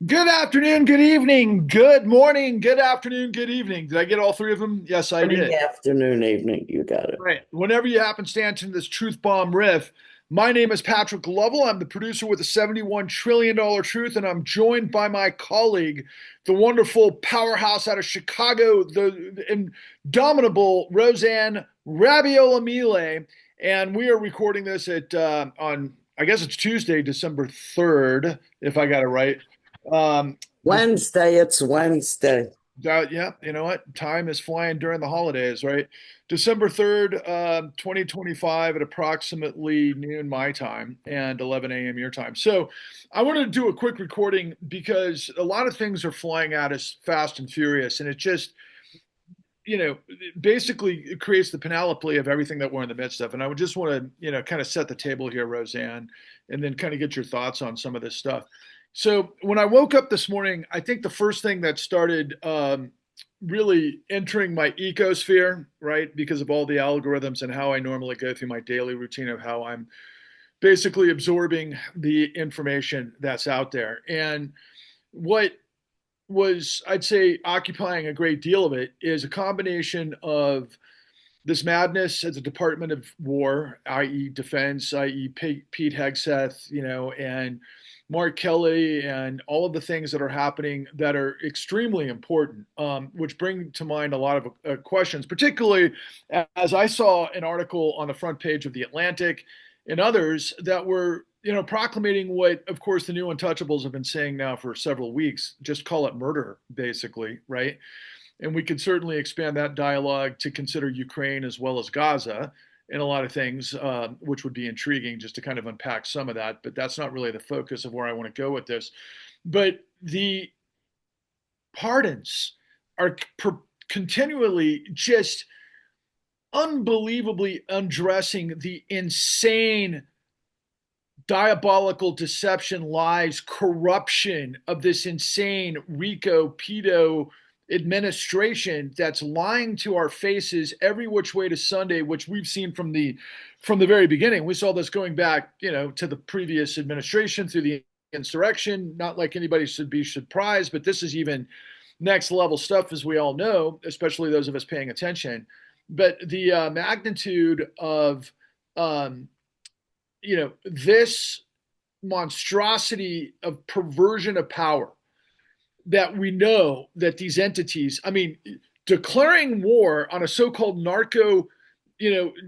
Good afternoon, good evening, good morning, good afternoon, good evening. Did I get all three of them? Yes, I Morning, did. afternoon, evening. You got it. Right. Whenever you happen to in this truth bomb riff, my name is Patrick Lovell. I'm the producer with the $71 trillion truth, and I'm joined by my colleague, the wonderful powerhouse out of Chicago, the indomitable Roseanne Rabiola Mile. And we are recording this on, I guess it's Tuesday, December 3rd, if I got it right. This Wednesday, it's Wednesday. Yeah, you know what? Time is flying during the holidays, right? December 3rd, 2025 at approximately noon my time and 11 a.m. your time. So I wanted to do a quick recording because a lot of things are flying at us fast and furious. And it just, basically it creates the panoply of everything that we're in the midst of. And I would just want to, kind of set the table here, Roseanne, and then kind of get your thoughts on some of this stuff. So when I woke up this morning, I think the first thing that started really entering my ecosphere, right, because of all the algorithms and how I normally go through my daily routine of how I'm basically absorbing the information that's out there. And what was, I'd say, occupying a great deal of it is a combination of this madness at the Department of War, i.e., Defense, i.e., Pete Hegseth, and Mark Kelly, and all of the things that are happening that are extremely important, which bring to mind a lot of questions, particularly as I saw an article on the front page of The Atlantic and others that were, proclamating what, of course, the new untouchables have been saying now for several weeks. Just call it murder, basically, right? And we could certainly expand that dialogue to consider Ukraine as well as Gaza and a lot of things, which would be intriguing just to kind of unpack some of that. But that's not really the focus of where I want to go with this. But the pardons are continually just unbelievably undressing the insane diabolical deception, lies, corruption of this insane RICO pedo administration that's lying to our faces every which way to Sunday, which we've seen from the very beginning. We saw this going back, to the previous administration through the insurrection. Not like anybody should be surprised, but this is even next level stuff, as we all know, especially those of us paying attention. But the magnitude of this monstrosity of perversion of power that we know that these entities, I mean, declaring war on a so-called narco,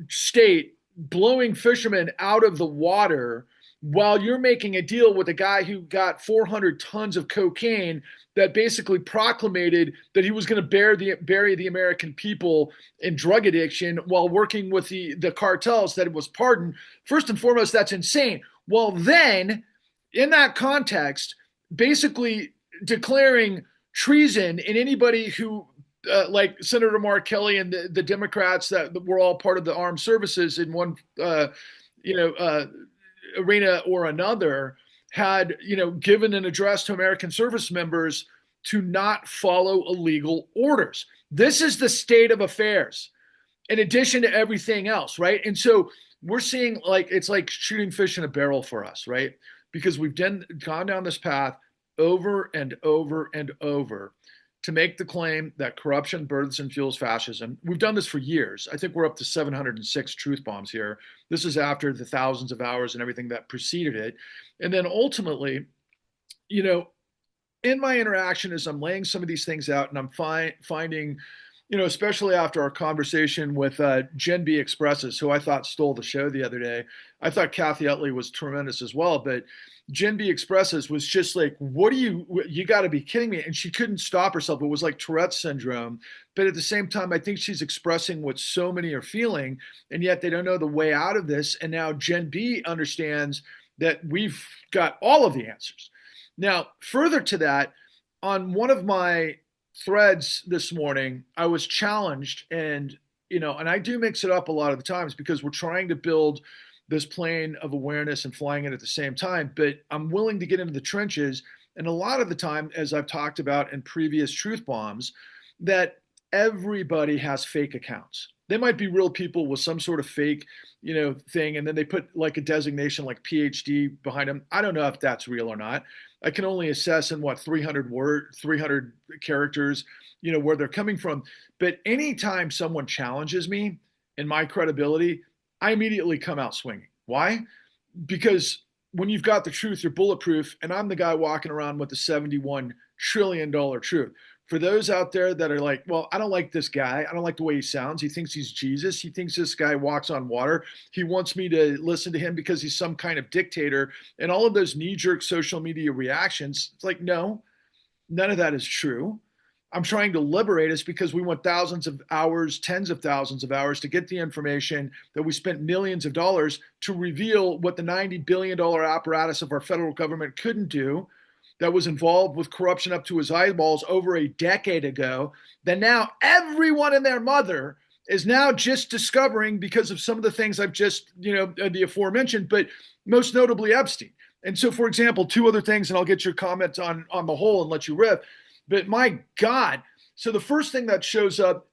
state, blowing fishermen out of the water while you're making a deal with a guy who got 400 tons of cocaine that basically proclamated that he was going to bury the American people in drug addiction while working with the cartels that it was pardoned. First and foremost, that's insane. Well, then, in that context, basically declaring treason in anybody who, like Senator Mark Kelly and the Democrats that were all part of the armed services in one, you know, uh, arena or another, had given an address to American service members to not follow illegal orders. This is the state of affairs in addition to everything else, right? And so we're seeing, like, it's like shooting fish in a barrel for us, right? Because we've gone down this path over and over and over to make the claim that corruption births and fuels fascism. We've done this for years. I think we're up to 706 truth bombs here. This is after the thousands of hours and everything that preceded it. And then ultimately, you know, in my interaction as I'm laying some of these things out and I'm finding, especially after our conversation with Gen B Expresses, who I thought stole the show the other day. I thought Kathy Utley was tremendous as well, but Gen B Expresses was just like, you got to be kidding me. And she couldn't stop herself. It was like Tourette's syndrome. But at the same time, I think she's expressing what so many are feeling, and yet they don't know the way out of this. And now Gen B understands that we've got all of the answers. Now, further to that, on one of my threads this morning, I was challenged, and I do mix it up a lot of the times because we're trying to build this plane of awareness and flying it at the same time, but I'm willing to get into the trenches. And a lot of the time, as I've talked about in previous truth bombs, that everybody has fake accounts. They might be real people with some sort of fake, thing, and then they put like a designation like PhD behind them. I don't know if that's real or not. I can only assess in what 300 characters, where they're coming from. But anytime someone challenges me in my credibility, I immediately come out swinging. Why? Because when you've got the truth, you're bulletproof. And I'm the guy walking around with the $71 trillion truth. For those out there that are like, well, I don't like this guy. I don't like the way he sounds. He thinks he's Jesus. He thinks this guy walks on water. He wants me to listen to him because he's some kind of dictator. And all of those knee jerk social media reactions, it's like, no, none of that is true. I'm trying to liberate us because we went thousands of hours, tens of thousands of hours to get the information that we spent millions of dollars to reveal what the $90 billion apparatus of our federal government couldn't do, that was involved with corruption up to his eyeballs over a decade ago, that now everyone and their mother is now just discovering because of some of the things I've just, the aforementioned, but most notably Epstein. And so, for example, two other things, and I'll get your comments on the whole and let you riff. But my God, so the first thing that shows up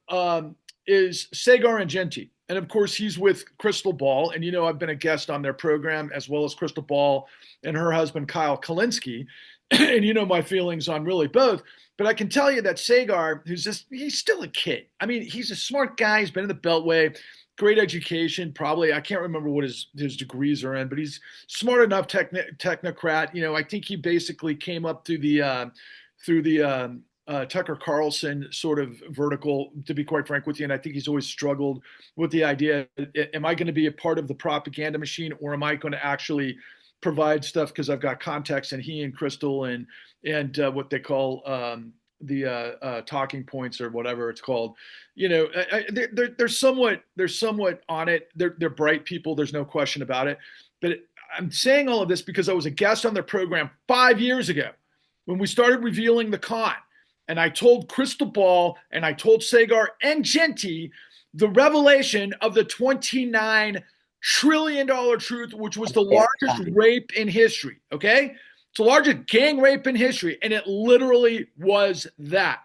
is Sagar and Genty. And of course, he's with Crystal Ball. And, I've been a guest on their program, as well as Crystal Ball and her husband, Kyle Kalinske. And my feelings on really both. But I can tell you that Sagar, he's still a kid. I mean, he's a smart guy. He's been in the Beltway, great education, probably. I can't remember what his degrees are in, but he's smart enough technocrat. I think he basically came up through the Tucker Carlson sort of vertical, to be quite frank with you. And I think he's always struggled with the idea, am I going to be a part of the propaganda machine, or am I going to actually provide stuff because I've got context? And he and Crystal and what they call the talking points, or whatever it's called, they're somewhat on it. They're bright people. There's no question about it. But I'm saying all of this because I was a guest on their program 5 years ago when we started revealing the con. And I told Crystal Ball and I told Sagar and Genty the revelation of the $29 trillion truth, which was the largest rape in history. Okay. It's the largest gang rape in history. And it literally was that.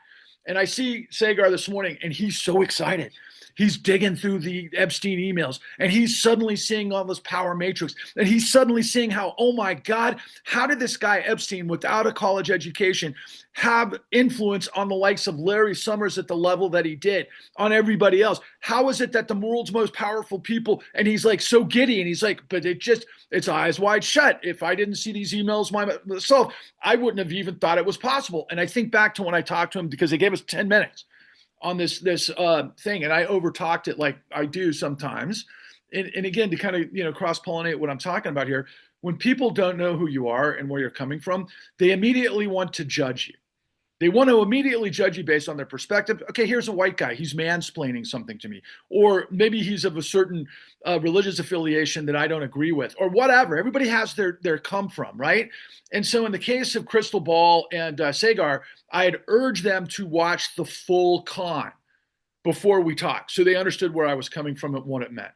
And I see Sagar this morning and he's so excited. He's digging through the Epstein emails and he's suddenly seeing all this power matrix. And he's suddenly seeing how, oh my God, how did this guy Epstein, without a college education, have influence on the likes of Larry Summers at the level that he did, on everybody else? How is it that the world's most powerful people, and he's like so giddy, and he's like, but it's eyes wide shut. If I didn't see these emails myself, I wouldn't have even thought it was possible. And I think back to when I talked to him, because they gave us 10 minutes on this thing, and I overtalked it like I do sometimes. And again, to kind of cross-pollinate what I'm talking about here, when people don't know who you are and where you're coming from, they immediately want to judge you. They want to immediately judge you based on their perspective. Okay, here's a white guy. He's mansplaining something to me. Or maybe he's of a certain religious affiliation that I don't agree with, or whatever. Everybody has their come from, right? And so in the case of Crystal Ball and Sagar, I had urged them to watch the full con before we talked, so they understood where I was coming from and what it meant.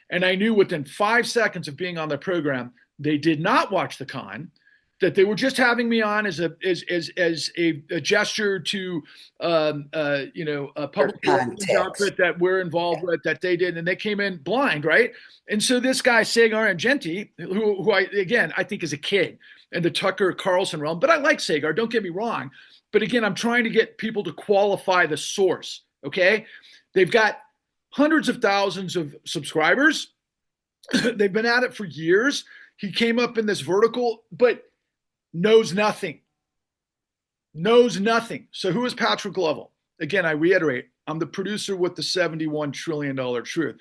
And I knew within 5 seconds of being on their program, they did not watch the con, that they were just having me on as a gesture to a public outfit that we're involved with, that they did, and they came in blind, right? And so this guy Sagar and Genty, who I think is a kid in the Tucker Carlson realm, but I like Sagar, don't get me wrong. But again, I'm trying to get people to qualify the source. Okay, they've got hundreds of thousands of subscribers. They've been at it for years. He came up in this vertical, but knows nothing. So who is Patrick Lovell? Again, I reiterate, I'm the producer with the $71 trillion truth.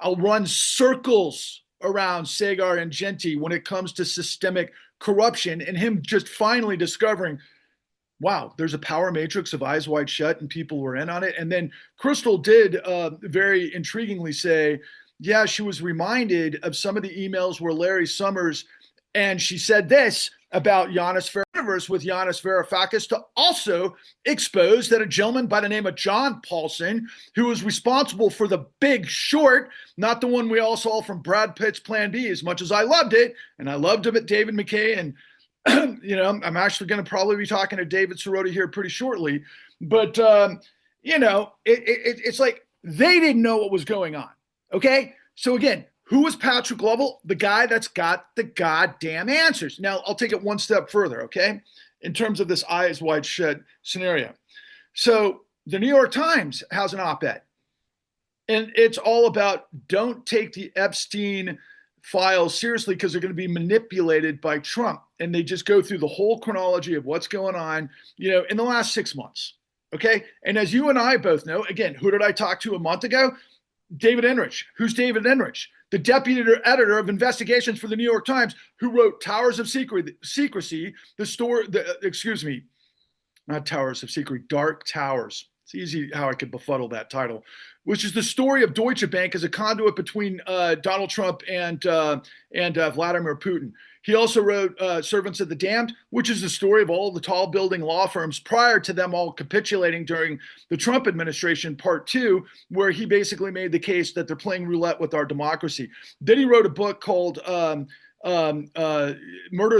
I'll run circles around Sagar and Genty when it comes to systemic corruption, and him just finally discovering, wow, there's a power matrix of eyes wide shut and people were in on it. And then Crystal did very intriguingly say, yeah, she was reminded of some of the emails where Larry Summers, and she said this about Giannis with Giannis Varoufakis, to also expose that a gentleman by the name of John Paulson, who was responsible for The Big Short, not the one we all saw from Brad Pitt's Plan B, as much as I loved it, and I loved him at David McKay, and I'm actually going to probably be talking to David Sirota here pretty shortly, but it's like they didn't know what was going on. Okay. So again, who is Patrick Lovell? The guy that's got the goddamn answers. Now, I'll take it one step further. Okay. In terms of this eyes wide shut scenario. So the New York Times has an op ed, and it's all about don't take the Epstein files seriously because they're going to be manipulated by Trump. And they just go through the whole chronology of what's going on, in the last 6 months. Okay. And as you and I both know, again, who did I talk to a month ago? David Enrich. Who's David Enrich? The deputy editor of investigations for the New York Times, who wrote Towers of Secrecy, excuse me, not Towers of Secrecy, Dark Towers. It's easy how I could befuddle that title, which is the story of Deutsche Bank as a conduit between Donald Trump and Vladimir Putin. He also wrote Servants of the Damned, which is the story of all the tall building law firms prior to them all capitulating during the Trump administration, part two, where he basically made the case that they're playing roulette with our democracy. Then he wrote a book called Murder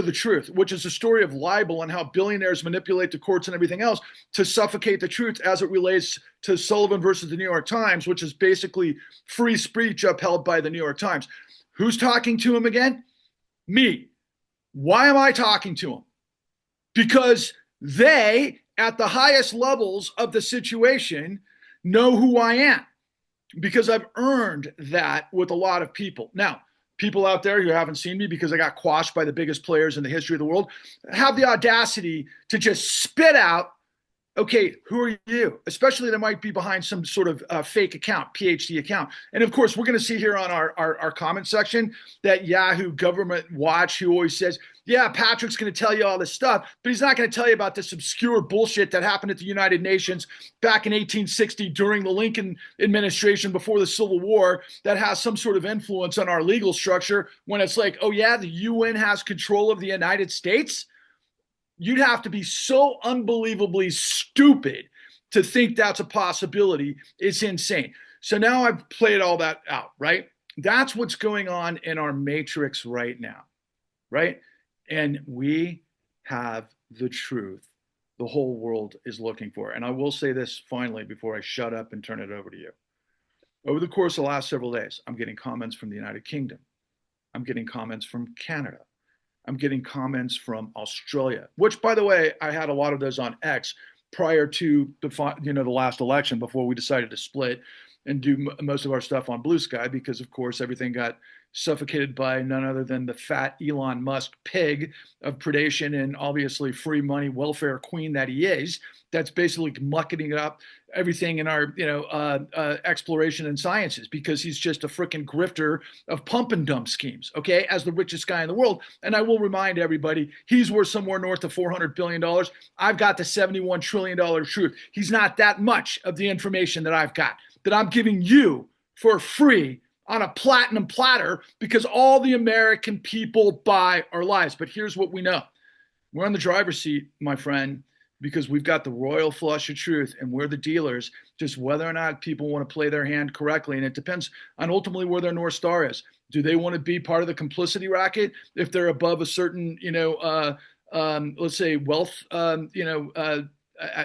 the Truth, which is a story of libel and how billionaires manipulate the courts and everything else to suffocate the truth as it relates to Sullivan versus the New York Times, which is basically free speech upheld by the New York Times. Who's talking to him again? Me. Why am I talking to him? Because they, at the highest levels of the situation, know who I am, because I've earned that with a lot of people. Now, people out there who haven't seen me because I got quashed by the biggest players in the history of the world have the audacity to just spit out, okay, who are you? Especially that might be behind some sort of fake account, PhD account. And of course, we're going to see here on our comment section that Yahoo Government Watch, who always says, yeah, Patrick's going to tell you all this stuff, but he's not going to tell you about this obscure bullshit that happened at the United Nations back in 1860 during the Lincoln administration before the Civil War that has some sort of influence on our legal structure when it's like, oh yeah, the UN has control of the United States? You'd have to be so unbelievably stupid to think that's a possibility. It's insane. So now I've played all that out, right? That's what's going on in our matrix right now, right? And we have the truth the whole world is looking for. And I will say this finally before I shut up and turn it over to you. Over the course of the last several days, I'm getting comments from the United Kingdom. I'm getting comments from Canada. I'm getting comments from Australia, which, by the way, I had a lot of those on X prior to the last election before we decided to split and do most of our stuff on Blue Sky because, of course, everything got suffocated by none other than the fat Elon Musk pig of predation and obviously free money welfare queen that he is. That's basically mucking up everything in our exploration and sciences because he's just a freaking grifter of pump and dump schemes, okay, as the richest guy in the world. And I will remind everybody, he's worth somewhere north of $400 billion. I've got the $71 trillion truth. He's not that much of the information that I've got, that I'm giving you for free on a platinum platter because all the American people buy our lies. But here's what we know. We're on the driver's seat, my friend, because we've got the royal flush of truth and we're the dealers, just whether or not people want to play their hand correctly. And it depends on ultimately where their North Star is. Do they want to be part of the complicity racket if they're above a certain, let's say wealth,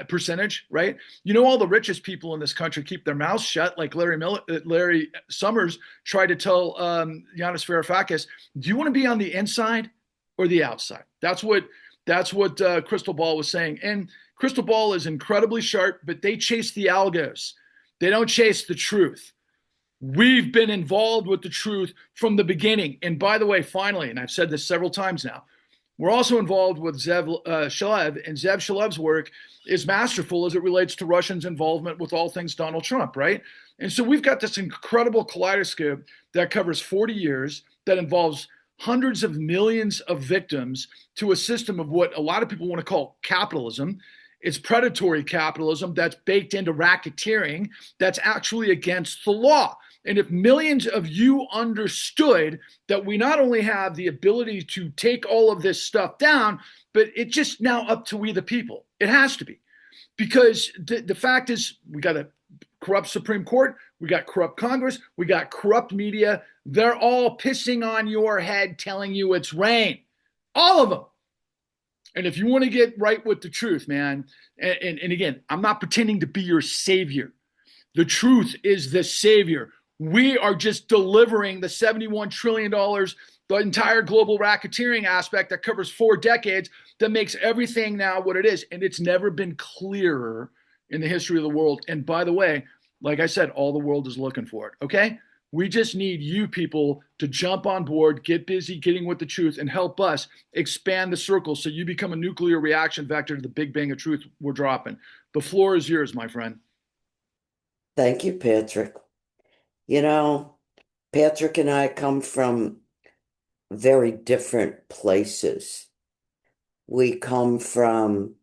percentage, right? All the richest people in this country keep their mouths shut, like Larry Summers tried to tell Yanis Varoufakis. Do you want to be on the inside or the outside? That's what Crystal Ball was saying. And Crystal Ball is incredibly sharp, but they chase the algos. They don't chase the truth. We've been involved with the truth from the beginning. And by the way, finally, and I've said this several times now, we're also involved with Zev Shalev, and Zev Shalev's work is masterful as it relates to Russians' involvement with all things Donald Trump, right? And so we've got this incredible kaleidoscope that covers 40 years that involves hundreds of millions of victims to a system of what a lot of people want to call capitalism. It's predatory capitalism that's baked into racketeering that's actually against the law. And if millions of you understood that we not only have the ability to take all of this stuff down, but it's just now up to we the people. It has to be. Because the fact is, we got a corrupt Supreme Court, we got corrupt Congress, we got corrupt media. They're all pissing on your head, telling you it's rain. All of them. And if you want to get right with the truth, man, and again, I'm not pretending to be your savior. The truth is the savior. We are just delivering the $71 trillion, the entire global racketeering aspect that covers 4 decades, that makes everything now what it is. And it's never been clearer in the history of the world. And by the way, like I said, all the world is looking for it. Okay. We just need you people to jump on board, get busy getting with the truth, and help us expand the circle so you become a nuclear reaction vector to the big bang of truth we're dropping. The floor is yours, my friend. Thank you, Patrick. You know, Patrick and I come from very different places. We come from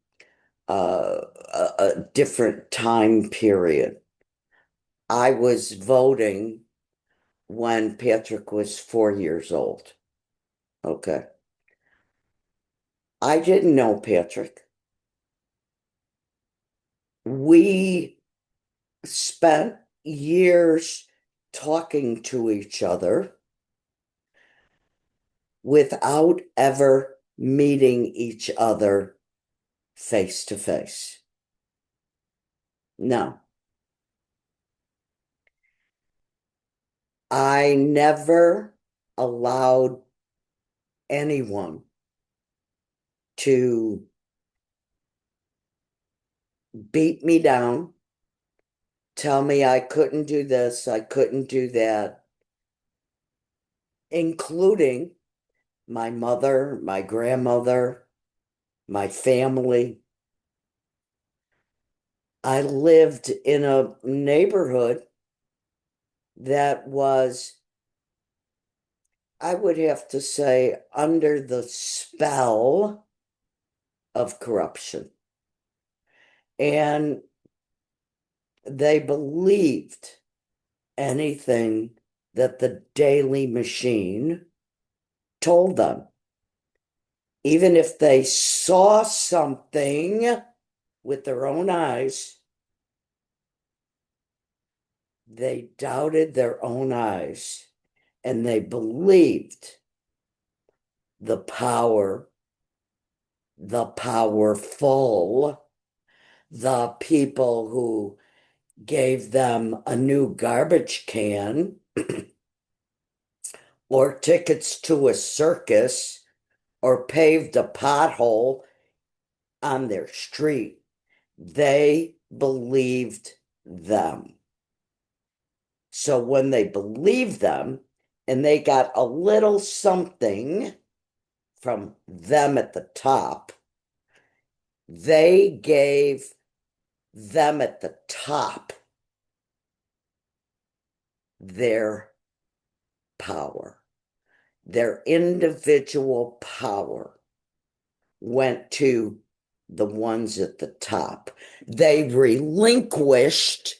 a different time period. I was voting when Patrick was 4 years old. Okay. I didn't know Patrick. We spent years talking to each other without ever meeting each other face to face. No, I never allowed anyone to beat me down, tell me I couldn't do this, I couldn't do that, including my mother, my grandmother, my family. I lived in a neighborhood that was, I would have to say, under the spell of corruption. And they believed anything that the Daily Machine told them. Even if they saw something with their own eyes, they doubted their own eyes and they believed the power, the powerful, the people who gave them a new garbage can or tickets to a circus or paved a pothole on their street. They believed them. So when they believed them and they got a little something from them at the top, they gave them at the top their power, their individual power went to the ones at the top. They relinquished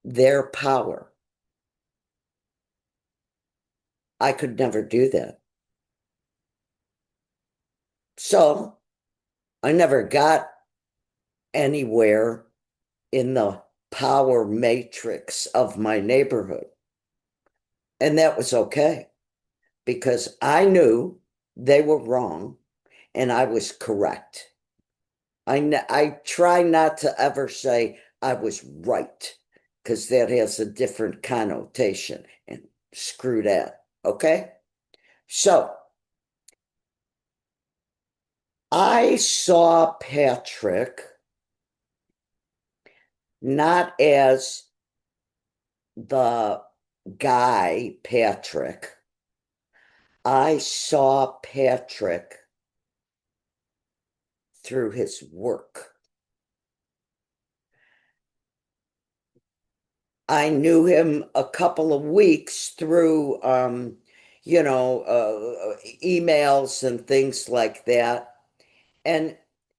their power. I could never do that. So I never got anywhere in the power matrix of my neighborhood. And that was okay because I knew they were wrong and I was correct. I try not to ever say I was right because that has a different connotation, and screw that. Okay. So I saw Patrick not as the guy Patrick. I saw Patrick through his work. I knew him a couple of weeks through, emails and things like that. And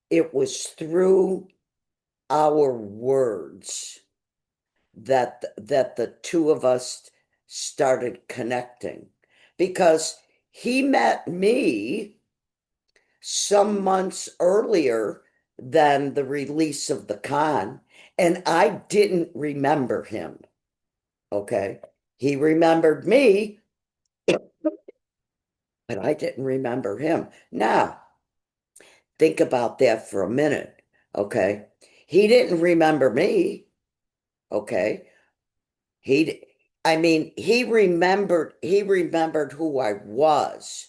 it was through our words that the two of us started connecting because he met me some months earlier than the release of the con, and I didn't remember him. Okay. He remembered me but I didn't remember him. Now, think about that for a minute, okay? He didn't remember me, okay? He, I mean, he remembered who I was,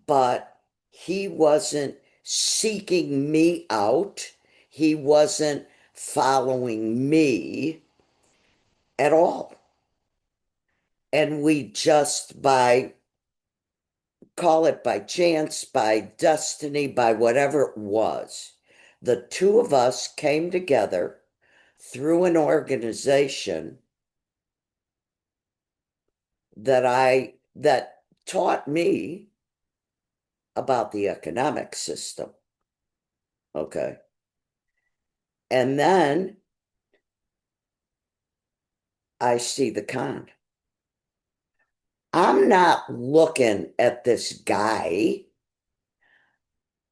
but he wasn't seeking me out. He wasn't following me at all. And we just call it by chance, by destiny, by whatever it was, the two of us came together through an organization that taught me about the economic system. Okay. And then I see the con. I'm not looking at this guy.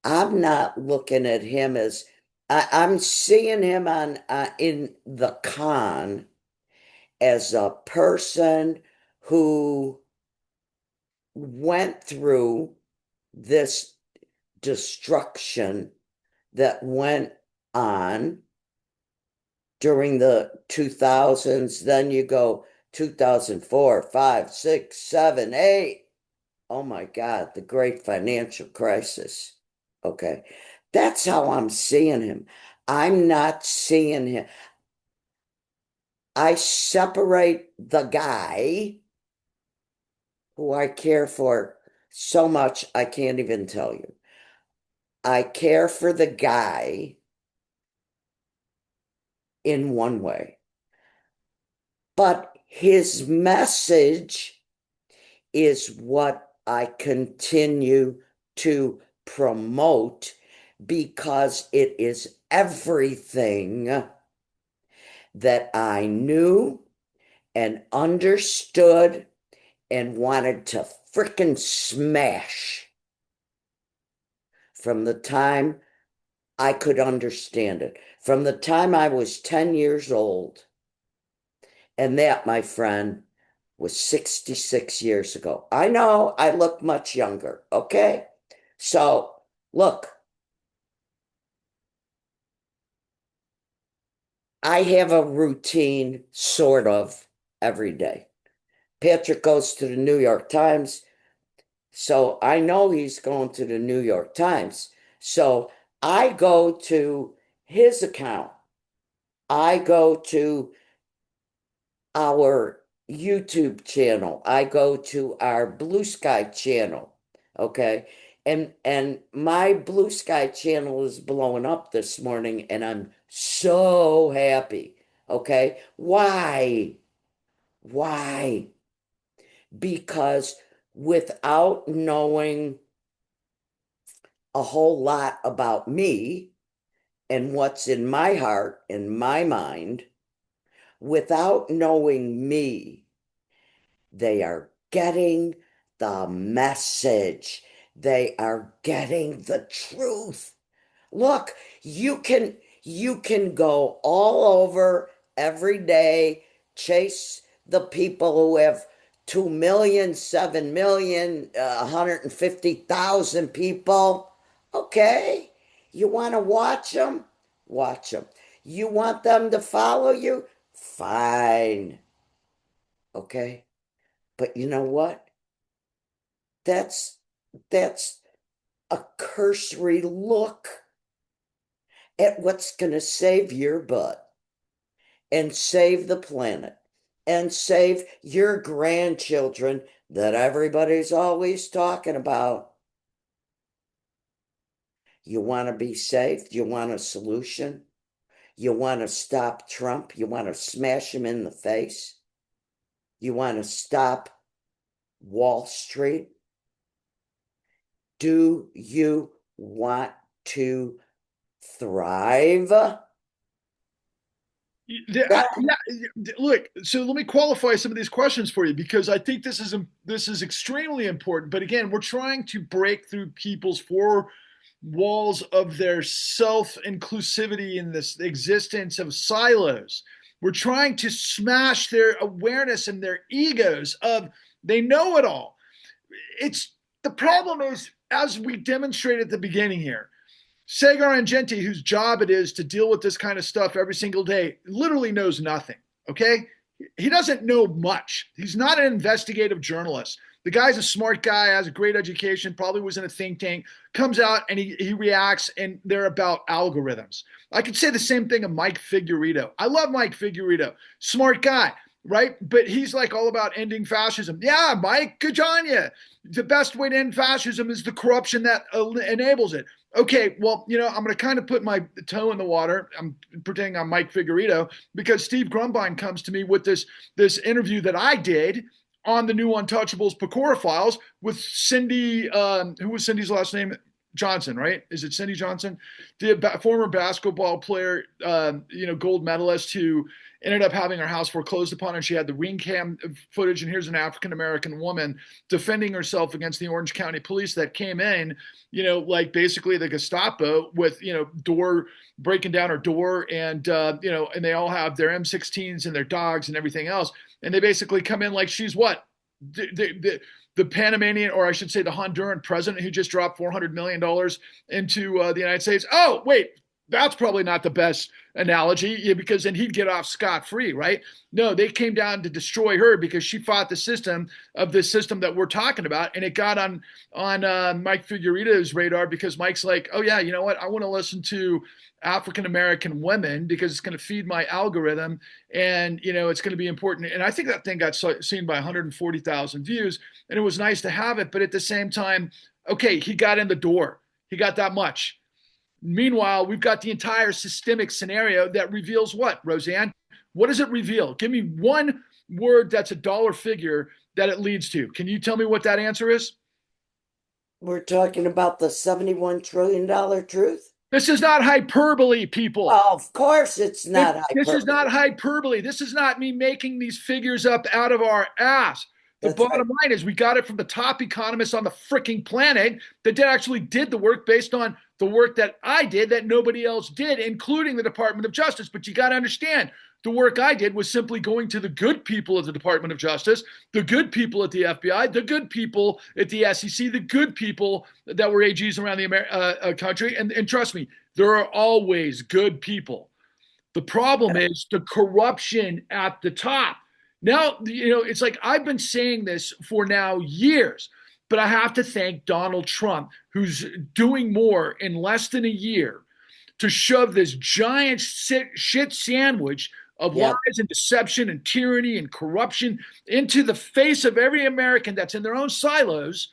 I'm not looking at him as I'm seeing him on in the con as a person who went through this destruction that went on during the 2000s. Then you go 2004, 5, 6, 7, 8. Oh my God, the great financial crisis. Okay. That's how I'm seeing him. I'm not seeing him. I separate the guy who I care for so much, I can't even tell you. I care for the guy in one way, but his message is what I continue to promote because it is everything that I knew and understood and wanted to frickin' smash from the time I could understand it. From the time I was 10 years old. And that, my friend, was 66 years ago. I know I look much younger, okay? So, look, I have a routine sort of every day. Patrick goes to the New York Times, so I know he's going to the New York Times. So I go to his account. I go to our YouTube channel. I go to our Blue Sky channel. Okay. And my Blue Sky channel is blowing up this morning and I'm so happy. Okay. Why? Why? Because without knowing a whole lot about me and what's in my heart and my mind, without knowing me, they are getting the message. They are getting the truth. Look, you can go all over every day, chase the people who have 2 million, 7 million, 150,000 people. Okay. You want to watch them? Watch them. You want them to follow you? Fine. Okay. But you know what? That's that's a cursory look at what's going to save your butt and save the planet and save your grandchildren that everybody's always talking about. You want to be safe? You want a solution? You want to stop Trump? You want to smash him in the face? You want to stop Wall Street? Do you want to thrive? That Look, so let me qualify some of these questions for you because I think this is extremely important. But again, we're trying to break through people's four walls of their self inclusivity in this existence of silos. We're trying to smash their awareness and their egos of they know it all. It's the problem is, as we demonstrated at the beginning here, Sagar Argenti, whose job it is to deal with this kind of stuff every single day, literally knows nothing. Okay. He doesn't know much. He's not an investigative journalist. The guy's a smart guy, has a great education, probably was in a think tank, comes out and he reacts, and they're about algorithms. I could say the same thing of Mike Figueredo. I love Mike Figueredo, smart guy, right? But he's like all about ending fascism. Yeah, Mike, good on you. The best way to end fascism is the corruption that enables it. Okay, well, I'm going to kind of put my toe in the water. I'm pretending I'm Mike Figueredo because Steve Grumbine comes to me with this interview that I did on the new Untouchables Pecora files with Cindy, who was Cindy's last name? Johnson, right? Is it Cindy Johnson? The former basketball player, gold medalist who ended up having her house foreclosed upon, and she had the ring cam footage. And here's an African-American woman defending herself against the Orange County police that came in, like basically the Gestapo with, door breaking down her door, and and they all have their M16s and their dogs and everything else. And they basically come in like she's what? The Panamanian, or I should say the Honduran president who just dropped $400 million into the United States. Oh, wait, that's probably not the best analogy, because then he'd get off scot-free, right? No, they came down to destroy her because she fought the system of this system that we're talking about. And it got on Mike Figueredo's radar because Mike's like, oh, yeah, you know what? I want to listen to African-American women because it's going to feed my algorithm, and, it's going to be important. And I think that thing got seen by 140,000 views, and it was nice to have it. But at the same time, okay, he got in the door. He got that much. Meanwhile, we've got the entire systemic scenario that reveals what, Roseanne? What does it reveal? Give me one word that's a dollar figure that it leads to. Can you tell me what that answer is? We're talking about the $71 trillion truth. This is not hyperbole, people. Well, of course it's not This is hyperbole. not hyperbole. This is not me making these figures up out of our ass. The That's right. bottom line is we got it from the top economists on the freaking planet that actually did the work based on the work that I did that nobody else did, including the Department of Justice. But you got to understand, the work I did was simply going to the good people of the Department of Justice, the good people at the FBI, the good people at the SEC, the good people that were AGs around the country. And trust me, there are always good people. The problem is the corruption at the top. Now, it's like I've been saying this for now years, but I have to thank Donald Trump, who's doing more in less than a year to shove this giant shit sandwich of Yeah. lies and deception and tyranny and corruption into the face of every American that's in their own silos,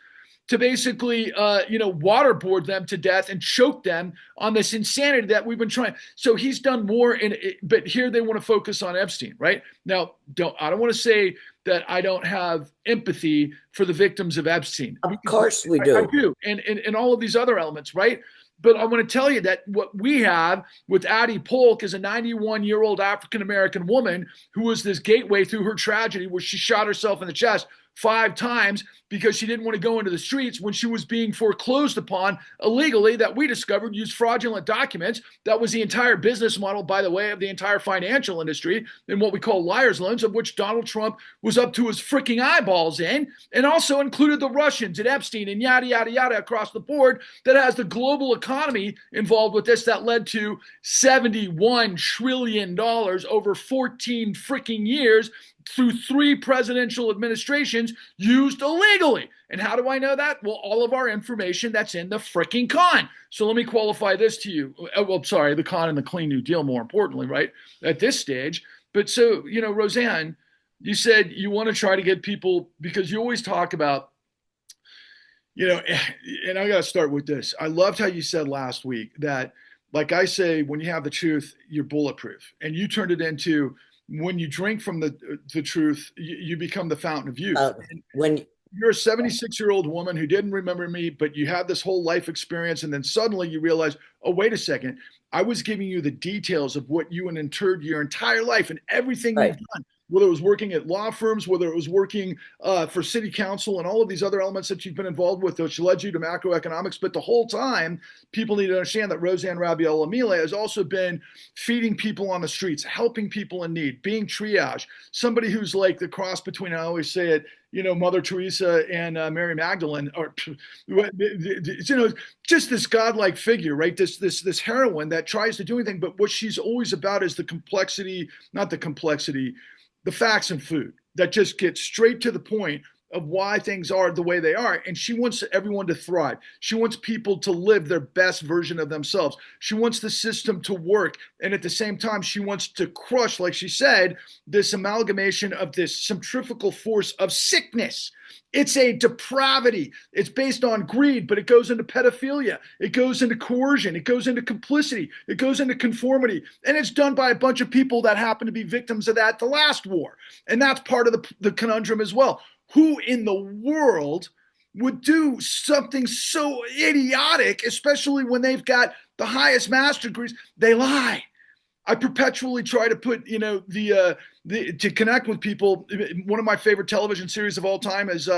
to basically, waterboard them to death and choke them on this insanity that we've been trying. So he's done more, but here they want to focus on Epstein, right? Now, I don't want to say that I don't have empathy for the victims of Epstein. Of course we I do. do, and all of these other elements, right? But I want to tell you that what we have with Addie Polk is a 91-year-old African-American woman who was this gateway through her tragedy where she shot herself in the chest 5 times because she didn't want to go into the streets when she was being foreclosed upon illegally, that we discovered used fraudulent documents. That was the entire business model, by the way, of the entire financial industry and what we call liar's loans, of which Donald Trump was up to his freaking eyeballs in, and also included the Russians and Epstein and yada, yada, yada across the board. That has the global economy involved with this, that led to $71 trillion over 14 freaking years through 3 presidential administrations used illegally. And how do I know that? Well, all of our information that's in the freaking con. So let me qualify this to you. Well, sorry, the con and the clean new deal, more importantly, right? At this stage. But so, Roseanne, you said you want to try to get people, because you always talk about, and I got to start with this. I loved how you said last week that, like I say, when you have the truth, you're bulletproof. And you turned it into, when you drink from the truth, you become the fountain of youth. When You're a 76-year-old woman who didn't remember me, but you had this whole life experience. And then suddenly you realize, oh, wait a second. I was giving you the details of what you endured your entire life and everything Right. you've done. whether it was working at law firms, whether it was working for city council and all of these other elements that you've been involved with, which led you to macroeconomics. But the whole time, people need to understand that Roseanne Rabiel Amile has also been feeding people on the streets, helping people in need, being triage, somebody who's like the cross between, I always say it, Mother Teresa and Mary Magdalene, or just this godlike figure, right? This heroine that tries to do anything, but what she's always about is the complexity, not the complexity, the facts and food that just get straight to the point of why things are the way they are. And she wants everyone to thrive. She wants people to live their best version of themselves. She wants the system to work. And at the same time, she wants to crush, like she said, this amalgamation of this centrifugal force of sickness. It's a depravity. It's based on greed, but it goes into pedophilia. It goes into coercion. It goes into complicity. It goes into conformity. And it's done by a bunch of people that happen to be victims of that the last war. And that's part of the conundrum as well. Who in the world would do something so idiotic, especially when they've got the highest master degrees? They lie. I perpetually try to put, to connect with people. One of my favorite television series of all time is,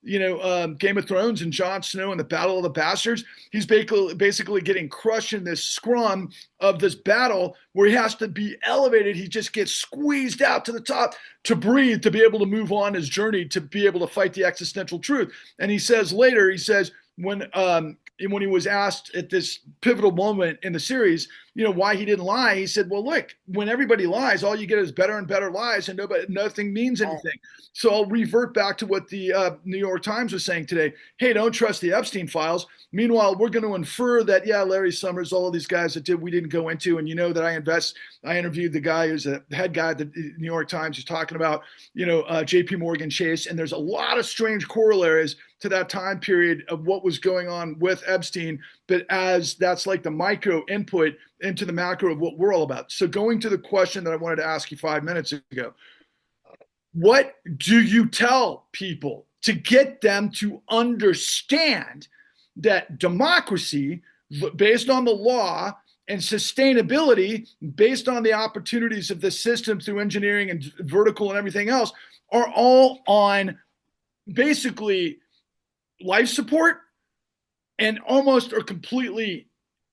Game of Thrones and Jon Snow and the Battle of the Bastards. He's basically getting crushed in this scrum of this battle where he has to be elevated. He just gets squeezed out to the top to breathe, to be able to move on his journey, to be able to fight the existential truth. And he says later, when he was asked at this pivotal moment in the series, why he didn't lie, he said, well, look, when everybody lies, all you get is better and better lies, and nothing means anything. So I'll revert back to what the New York Times was saying today. Hey, don't trust the Epstein files. Meanwhile, we're going to infer that, yeah, Larry Summers, all of these guys we didn't go into. And that I interviewed the guy who's the head guy at the New York Times who's talking about, JP Morgan Chase. And there's a lot of strange corollaries to that time period of what was going on with Epstein, but as that's like the micro input into the macro of what we're all about. So going to the question that I wanted to ask you 5 minutes ago, what do you tell people to get them to understand that democracy, based on the law, and sustainability, based on the opportunities of the system through engineering and vertical and everything else, are all on basically life support and almost are completely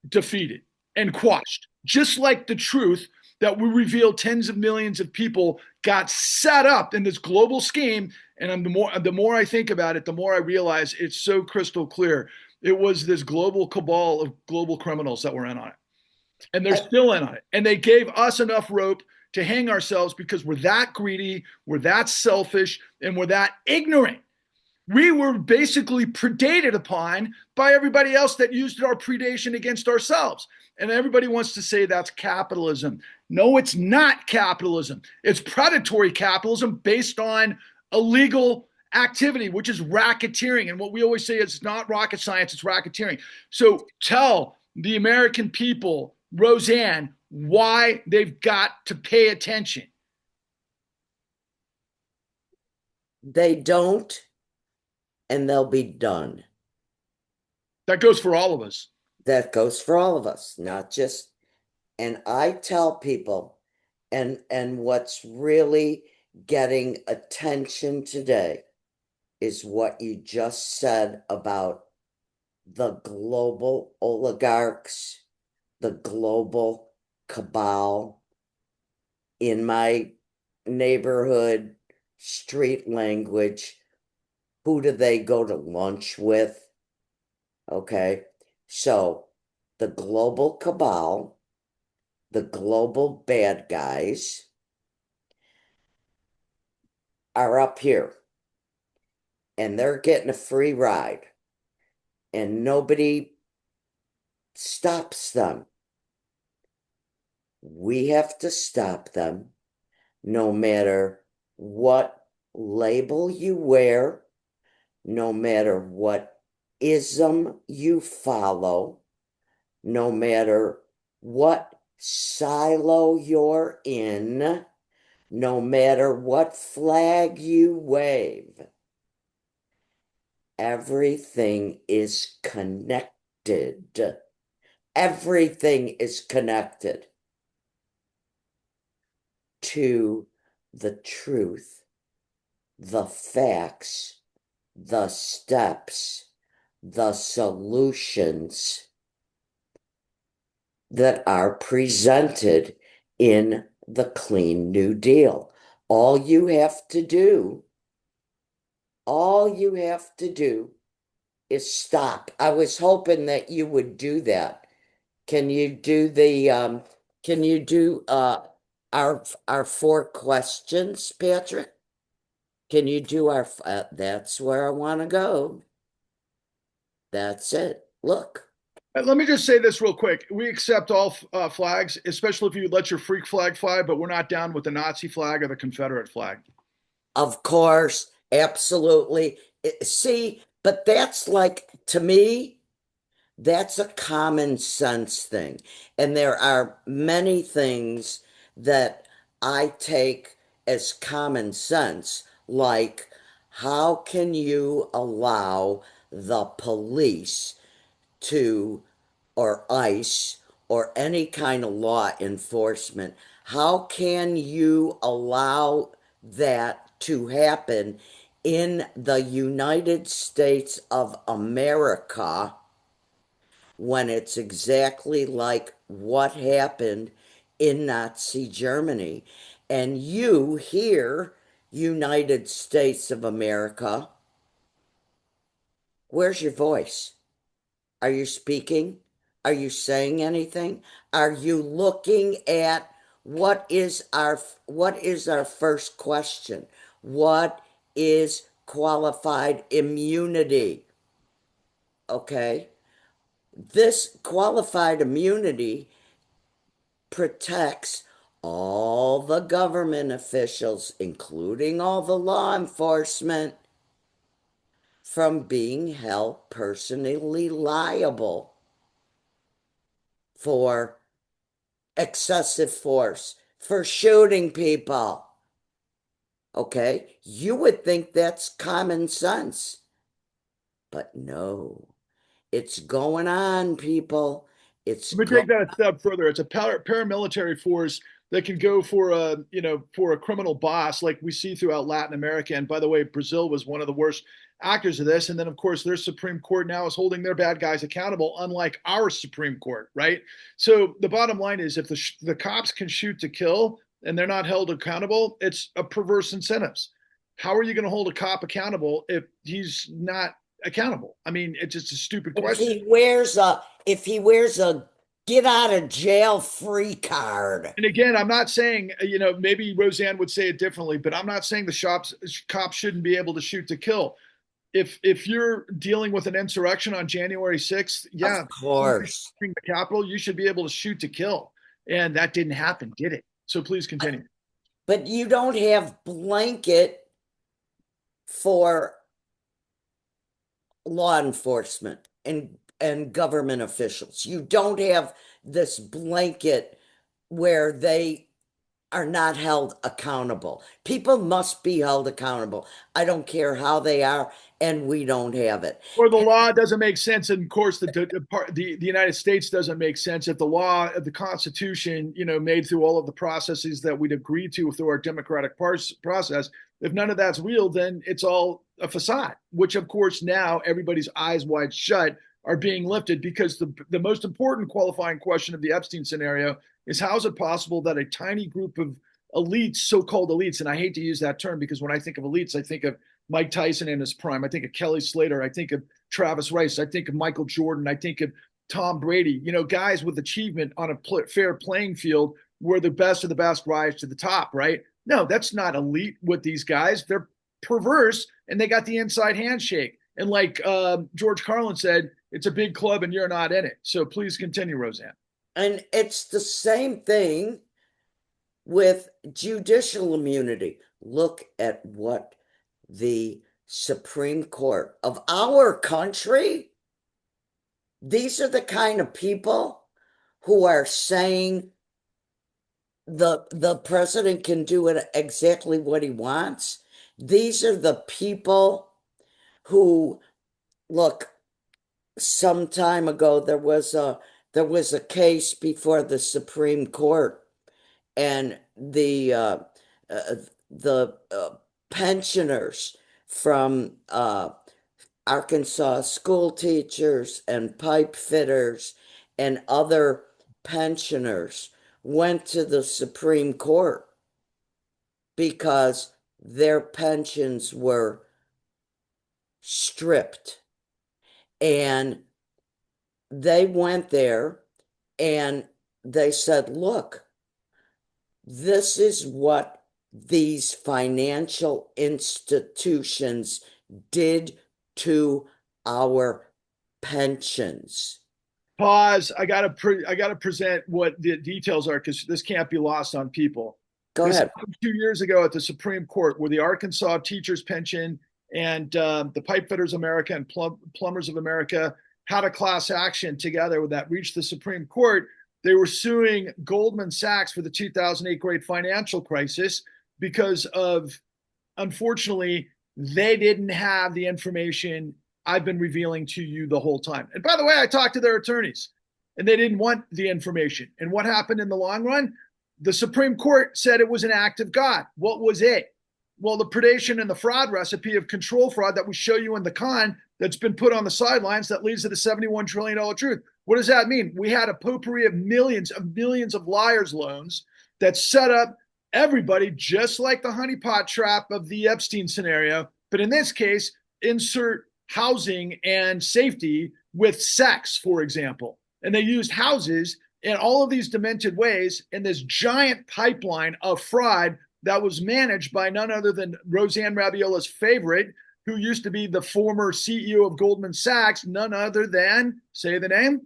defeated and quashed. Just like the truth that we reveal tens of millions of people got set up in this global scheme. And the more I think about it, the more I realize it's so crystal clear. It was this global cabal of global criminals that were in on it. And they're still in on it. And they gave us enough rope to hang ourselves because we're that greedy, we're that selfish, and we're that ignorant. We were basically predated upon by everybody else that used our predation against ourselves. And everybody wants to say that's capitalism. No, it's not capitalism. It's predatory capitalism based on illegal activity, which is racketeering. And what we always say is it's not rocket science, it's racketeering. So tell the American people, Roseanne, why they've got to pay attention. They don't, and they'll be done. That goes for all of us. That goes for all of us, not just, and I tell people, and what's really getting attention today is what you just said about the global oligarchs, the global cabal. In my neighborhood, street language, who do they go to lunch with? Okay, so the global cabal, the global bad guys are up here and they're getting a free ride and nobody stops them. We have to stop them no matter what label you wear, no matter what ism you follow, no matter what silo you're in, no matter what flag you wave. Everything is connected. Everything is connected to the truth, the facts, the steps, the solutions that are presented in the Clean New Deal. All you have to do, all you have to do is stop. I was hoping that you would do that. Can you do can you do our four questions, Patrick? Can you do that's where I want to go. That's it. Look, Let me just say this real quick. We accept all flags, especially if you let your freak flag fly, but we're not down with the Nazi flag or the Confederate flag. of course, absolutely. See, but that's like, to me, that's a common sense thing. And there are many things that I take as common sense, like how can you allow the police to, or ICE, or any kind of law enforcement, how can you allow that to happen in the United States of America when it's exactly like what happened in Nazi Germany? And you here, United States of America, where's your voice? Are you speaking? Are you saying anything? Are you looking at what is our first question? What is qualified immunity? Okay. This qualified immunity protects all the government officials, including all the law enforcement, from being held personally liable for excessive force, for shooting people. Okay? You would think that's common sense, but no, it's going on, people. It's Let me go. take that a step further. It's a paramilitary force that can go for a, for a criminal boss like we see throughout Latin America. And by the way, Brazil was one of the worst actors of this. And then, of course, their Supreme Court now is holding their bad guys accountable, unlike our Supreme Court, right? So the bottom line is if the cops can shoot to kill and they're not held accountable, it's a perverse incentives. How are you going to hold a cop accountable if he's not accountable? I mean, it's just a stupid If question. he wears a if he wears a get out of jail free card. And again, I'm not saying, maybe Roseanne would say it differently, but I'm not saying cops shouldn't be able to shoot to kill. If you're dealing with an insurrection on January 6th, yeah, Of course. the Capitol, you should be able to shoot to kill. And that didn't happen, did it? So please continue. But you don't have blanket for law enforcement and government officials. You don't have this blanket where they are not held accountable. People must be held accountable. I don't care how they are, and we don't have it. Or the law doesn't make sense, and of course, the United States doesn't make sense if the law, the Constitution, made through all of the processes that we'd agreed to through our democratic process. If none of that's real, then it's all a facade. Which, of course, now everybody's eyes wide shut are being lifted because the most important qualifying question of the Epstein scenario is how is it possible that a tiny group of elites, so-called elites, and I hate to use that term because when I think of elites, I think of Mike Tyson in his prime. I think of Kelly Slater. I think of Travis Rice. I think of Michael Jordan. I think of Tom Brady. Guys with achievement on a fair playing field where the best of the best rise to the top, right? No, that's not elite with these guys. They're perverse and they got the inside handshake. And like George Carlin said, it's a big club and you're not in it. So please continue, Roseanne. And it's the same thing with judicial immunity. Look at what the Supreme Court of our country, these are the kind of people who are saying the president can do it exactly what he wants. These are the people who, look, some time ago there was a case before the Supreme Court, and the the pensioners from Arkansas school teachers and pipe fitters and other pensioners went to the Supreme Court because their pensions were stripped. And they went there and they said, look, this is what these financial institutions did to our pensions. Pause. I gotta present what the details are because this can't be lost on people. Go This ahead. happened 2 years ago at the Supreme Court, where the Arkansas Teachers Pension and the Pipe Fitters America and Plumbers of America had a class action together that reached the Supreme Court. They were suing Goldman Sachs for the 2008 great financial crisis because of, unfortunately, they didn't have the information I've been revealing to you the whole time. And by the way, I talked to their attorneys and they didn't want the information. And what happened in the long run? The Supreme Court said it was an act of God. What was it? Well, the predation and the fraud recipe of control fraud that we show you in the con that's been put on the sidelines that leads to the $71 trillion truth. What does that mean? We had a potpourri of millions of liars' loans that set up everybody just like the honeypot trap of the Epstein scenario. But in this case, insert housing and safety with sex, for example. And they used houses in all of these demented ways in this giant pipeline of fraud that was managed by none other than Roseanne Rabiola's favorite, who used to be the former CEO of Goldman Sachs, none other than, say the name,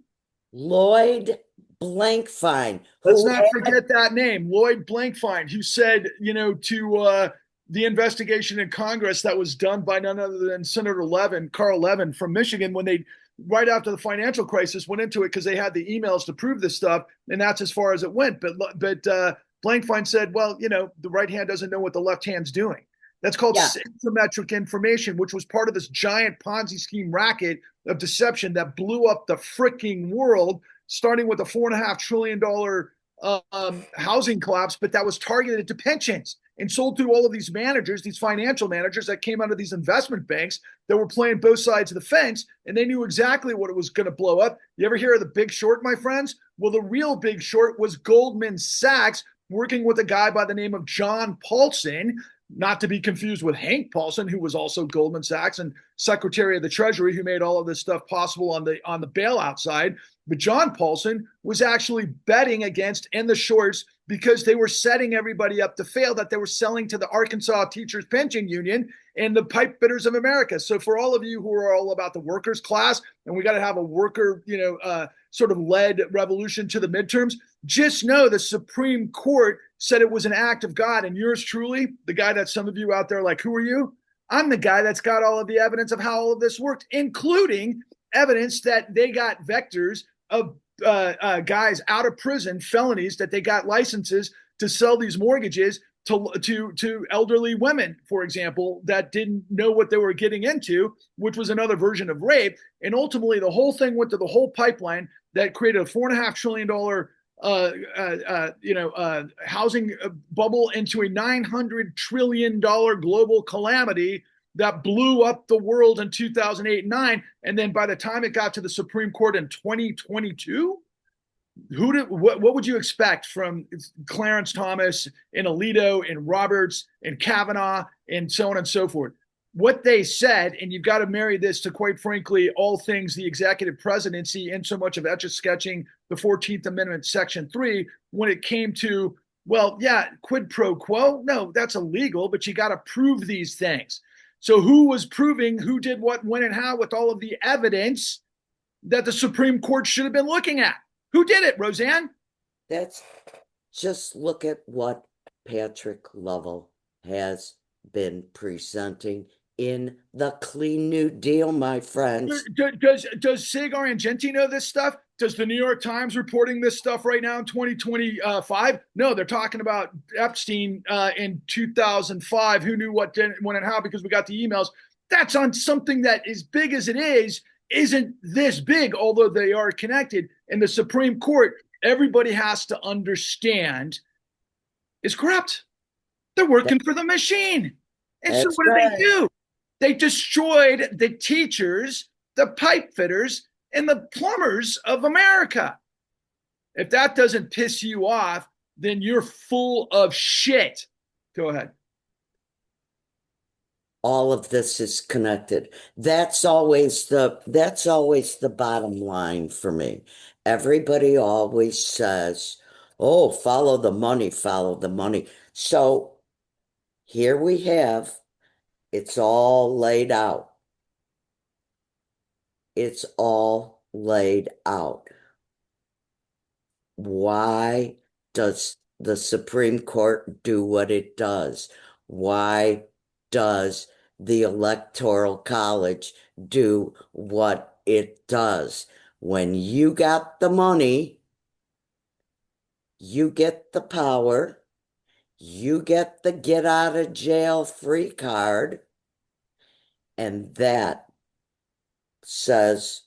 Lloyd Blankfein, let's who not forget that name, Lloyd Blankfein, who said, to the investigation in Congress that was done by none other than Senator Levin, Carl Levin from Michigan, when they, right after the financial crisis, went into it because they had the emails to prove this stuff, and that's as far as it went. But Blankfein said, well, the right hand doesn't know what the left hand's doing. That's called yeah, asymmetric information, which was part of this giant Ponzi scheme racket of deception that blew up the freaking world, starting with a $4.5 trillion housing collapse, but that was targeted to pensions and sold through all of these managers, these financial managers that came out of these investment banks that were playing both sides of the fence, and they knew exactly what it was going to blow up. You ever hear of the Big Short, my friends? Well, the real Big Short was Goldman Sachs working with a guy by the name of John Paulson, not to be confused with Hank Paulson, who was also Goldman Sachs and Secretary of the Treasury, who made all of this stuff possible on the bailout side. But John Paulson was actually betting against in the shorts because they were setting everybody up to fail, that they were selling to the Arkansas Teachers Pension Union and the Pipe Fitters of America. So for all of you who are all about the workers class, and we got to have a worker, sort of led revolution to the midterms, just know the Supreme Court said it was an act of God. And yours truly, the guy that some of you out there like, who are you? I'm the guy that's got all of the evidence of how all of this worked, including evidence that they got vectors of guys out of prison, felonies, that they got licenses to sell these mortgages to elderly women, for example, that didn't know what they were getting into, which was another version of rape. And ultimately, the whole thing went to the whole pipeline that created a $4.5 trillion housing bubble into a $900 trillion global calamity that blew up the world in 2008 and 9. And then by the time it got to the Supreme Court in 2022, what would you expect from Clarence Thomas and Alito and Roberts and Kavanaugh and so on and so forth? What they said, and you've got to marry this to, quite frankly, all things the executive presidency, and so much of etch a sketching the 14th Amendment, Section 3, when it came to, well, yeah, quid pro quo. No, that's illegal, but you got to prove these things. So who was proving who did what, when, and how with all of the evidence that the Supreme Court should have been looking at? Who did it, Roseanne? that's just look at what Patrick Lovell has been presenting in the Clean New Deal, my friends. Does Sagar and Genti know this stuff? Does the New York Times reporting this stuff right now in 2025? No, they're talking about Epstein in 2005. Who knew what, when, and how? Because we got the emails. That's on something that, as big as it is, isn't this big, although they are connected. And the Supreme Court, everybody has to understand, is corrupt. They're working for the machine. And so That's what did they right. do? They destroyed the teachers, the pipe fitters, and the plumbers of America. If that doesn't piss you off, then you're full of shit. Go ahead. All of this is connected. That's always the bottom line for me. Everybody always says, "Oh, follow the money, follow the money." So here we have it's all laid out. It's all laid out. Why does the Supreme Court do what it does? Why does the Electoral College do what it does? When you got the money, you get the power, you get the get out of jail free card, and that says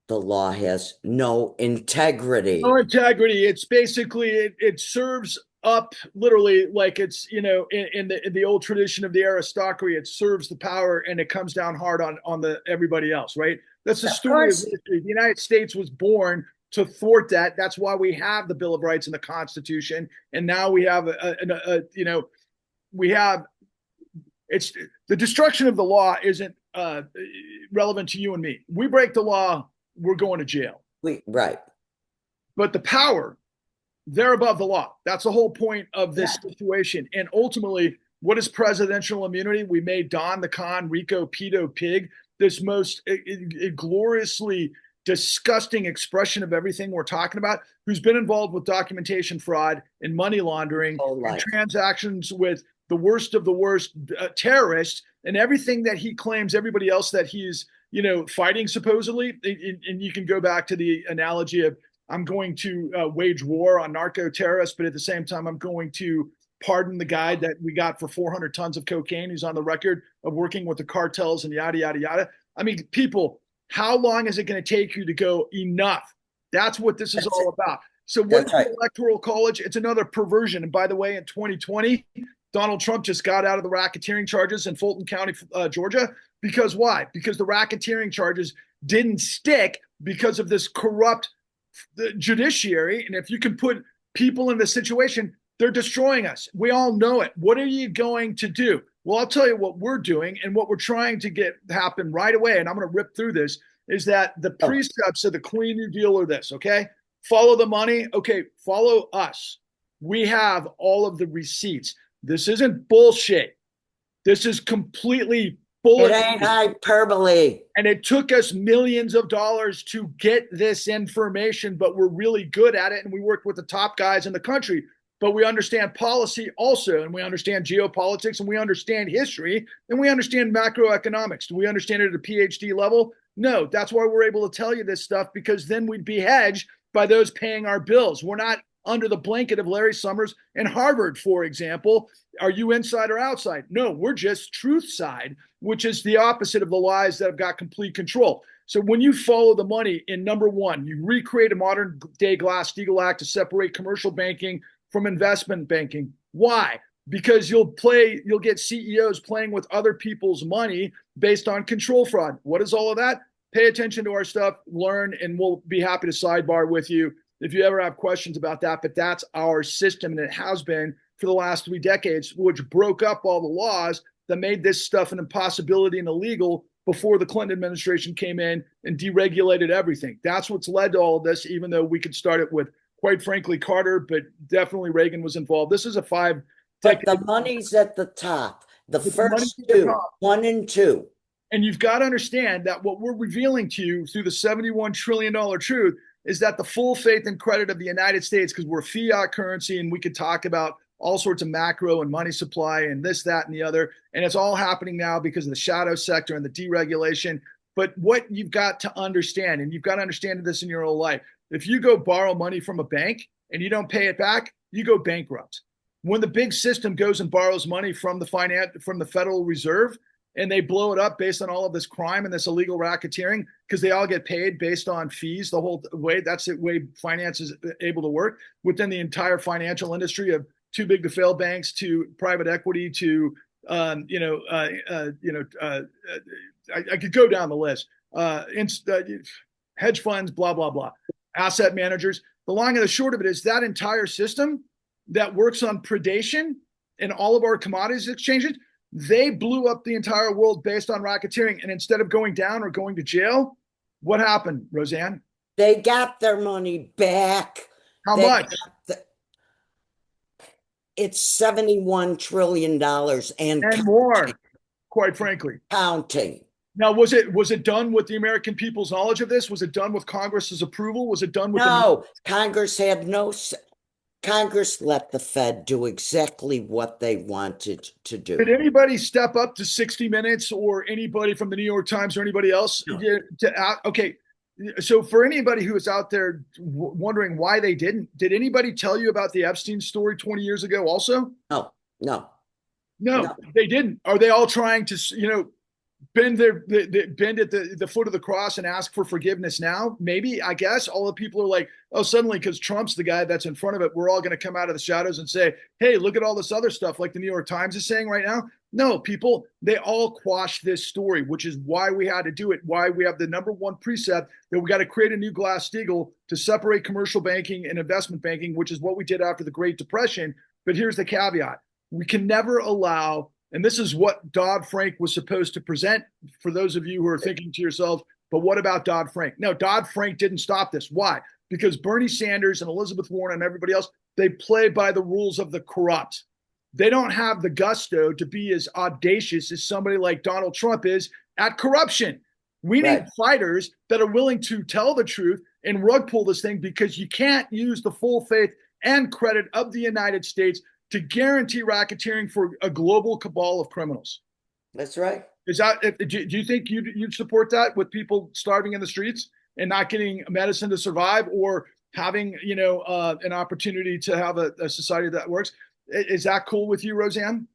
the law has no No integrity. integrity. It's basically it serves up literally like it's in the old tradition of the aristocracy. It serves the power and it comes down hard on the everybody else. Right. That's the Of story of course, history. The United States was born to thwart that. That's why we have the Bill of Rights and the Constitution. And now we have we have it's the destruction of the law isn't relevant to you and me. We break the law, we're going to jail. right. But the power, they're above the law. That's the whole point of this Yeah. situation. And ultimately, what is presidential immunity? We made Don the Con, Rico, Pedo, Pig, this most gloriously disgusting expression of everything we're talking about, who's been involved with documentation fraud and money laundering Whole and life. transactions with the worst of the worst terrorists and everything that he claims everybody else that he's fighting supposedly. And you can go back to the analogy of I'm going to wage war on narco terrorists, but at the same time, I'm going to pardon the guy that we got for 400 tons of cocaine who's on the record of working with the cartels and yada, yada, yada. I mean, people, how long is it going to take you to go enough? That's what this is That's it. all about. So, what That's is the right. Electoral College? It's another perversion. And by the way, in 2020, Donald Trump just got out of the racketeering charges in Fulton County, Georgia. Because why? Because the racketeering charges didn't stick because of this corrupt the judiciary. And if you can put people in this situation, they're destroying us. We all know it. What are you going to do? Well, I'll tell you what we're doing and what we're trying to get happen right away. And I'm going to rip through this is that the Oh, precepts of the Clean New Deal are this, okay? Follow the money. Okay, follow us. We have all of the receipts. This isn't bullshit. This is completely it ain't bulletproof. hyperbole. And it took us millions of dollars to get this information, but we're really good at it. And we worked with the top guys in the country. But we understand policy also, and we understand geopolitics, and we understand history, and we understand macroeconomics. Do we understand it at a PhD level? No. That's why we're able to tell you this stuff, because then we'd be hedged by those paying our bills. We're not under the blanket of Larry Summers and Harvard, for example. Are you inside or outside? No, we're just truth side, which is the opposite of the lies that have got complete control. So when you follow the money in number one, you recreate a modern day Glass-Steagall Act to separate commercial banking from investment banking. Why? Because you'll get CEOs playing with other people's money based on control fraud. What is all of that? Pay attention to our stuff, learn, and we'll be happy to sidebar with you if you ever have questions about that. But that's our system, and it has been for the last 3 decades, which broke up all the laws that made this stuff an impossibility and illegal before the Clinton administration came in and deregulated everything. That's what's led to all of this, even though we could start it with, quite frankly, Carter, but definitely Reagan was involved. This is a 5 But decade, the money's at the top. The the money first to the two, top. one and two. And you've got to understand that what we're revealing to you through the $71 trillion truth is that the full faith and credit of the United States, because we're fiat currency and we could talk about all sorts of macro and money supply and this, that, and the other. And it's all happening now because of the shadow sector and the deregulation. But what you've got to understand, and you've got to understand this in your whole life, if you go borrow money from a bank and you don't pay it back, you go bankrupt. When the big system goes and borrows money from the Federal Reserve, and they blow it up based on all of this crime and this illegal racketeering because they all get paid based on fees the whole way. That's the way finance is able to work within the entire financial industry of too big to fail banks to private equity to I could go down the list. Hedge funds, blah blah blah, asset managers. The long and the short of it is that entire system that works on predation in all of our commodities exchanges, they blew up the entire world based on racketeering. And instead of going down or going to jail, what happened, Roseanne? They got their money back. How They much? the, it's $71 trillion and And more, quite frankly. counting. Now, was it done with the American people's knowledge of this? Was it done with Congress's approval? Was it done with the No, Congress let the Fed do exactly what they wanted to Did do. anybody step up to 60 Minutes or anybody from the New York Times or anybody else No, okay, so for anybody who is out there wondering why they did anybody tell you about the Epstein story 20 years ago also? no, no, No, no. they didn't. Are they all trying to, bend bend at the foot of the cross and ask for forgiveness now? Maybe, I guess all the people are like, oh, suddenly because Trump's the guy that's in front of it, we're all going to come out of the shadows and say, hey, look at all this other stuff like the New York Times is saying right now. No, people, they all quash this story, which is why we had to do it, why we have the number one precept that we got to create a new Glass-Steagall to separate commercial banking and investment banking, which is what we did after the Great Depression. But here's the caveat. We can never allow, and this is what Dodd-Frank was supposed to present for those of you who are thinking to yourselves, but what about Dodd-Frank? No, Dodd-Frank didn't stop this. Why? Because Bernie Sanders and Elizabeth Warren and everybody else, they play by the rules of the corrupt. They don't have the gusto to be as audacious as somebody like Donald Trump is at corruption. We need Right. fighters that are willing to tell the truth and rug pull this thing, because you can't use the full faith and credit of the United States to guarantee racketeering for a global cabal of criminals. That's right. Is that, do you think you'd support that with people starving in the streets and not getting medicine to survive, or having, an opportunity to have a society that works? Is that cool with you, Roseanne?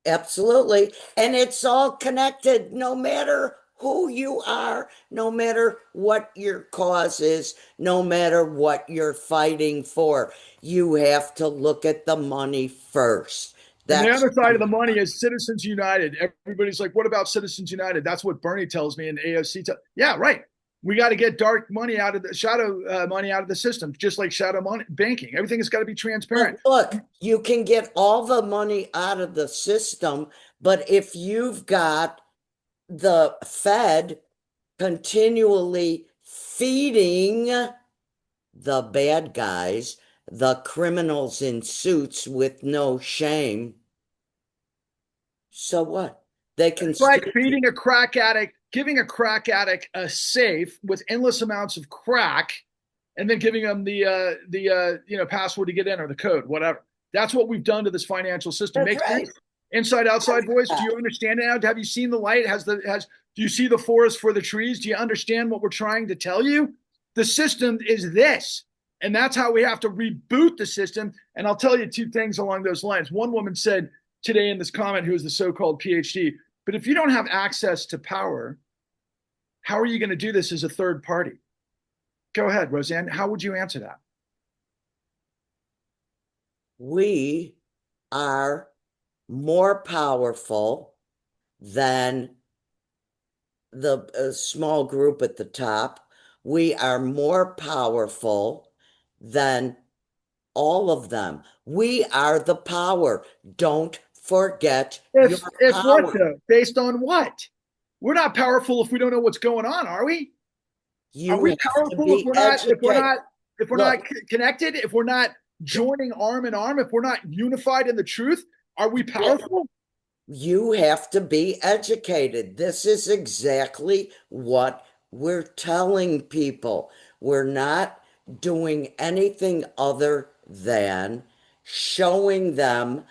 Absolutely. And it's all connected, no matter who you are, no matter what your cause is, no matter what you're fighting for. You have to look at the money first. And the That's other side of the money is Citizens United. Everybody's like, what about Citizens United? That's what Bernie tells me and AOC. Yeah, right. We got to get dark money out of the shadow money out of the system, just like shadow money banking. Everything has got to be But transparent. look, you can get all the money out of the system, but if you've got the Fed continually feeding the bad guys, the criminals in suits with no shame, so what? They can It's like still feeding a crack addict, giving a crack addict a safe with endless amounts of crack, and then giving them the password to get in, or the code, whatever. That's what we've done to this financial system. That's Make right. sense? Inside outside voice. Do you understand it now? Have you seen the light? Do you see the forest for the trees? Do you understand what we're trying to tell you? The system is this. And that's how we have to reboot the system. And I'll tell you two things along those lines. One woman said today in this comment, who is the so-called PhD, but if you don't have access to power, how are you going to do this as a third party? Go ahead, Roseanne. How would you answer that? We are more powerful than the small group at the top. We are more powerful than all of them. We are the power. Don't forget your If what power. though? Based on what? We're not powerful if we don't know what's going on, are we? Are You we have to powerful if be we're not educated. Look, connected? If we're not joining arm in arm? If we're not unified in the truth? Are we powerful? you have to be educated. This is exactly what we're telling people. We're not doing anything other than showing them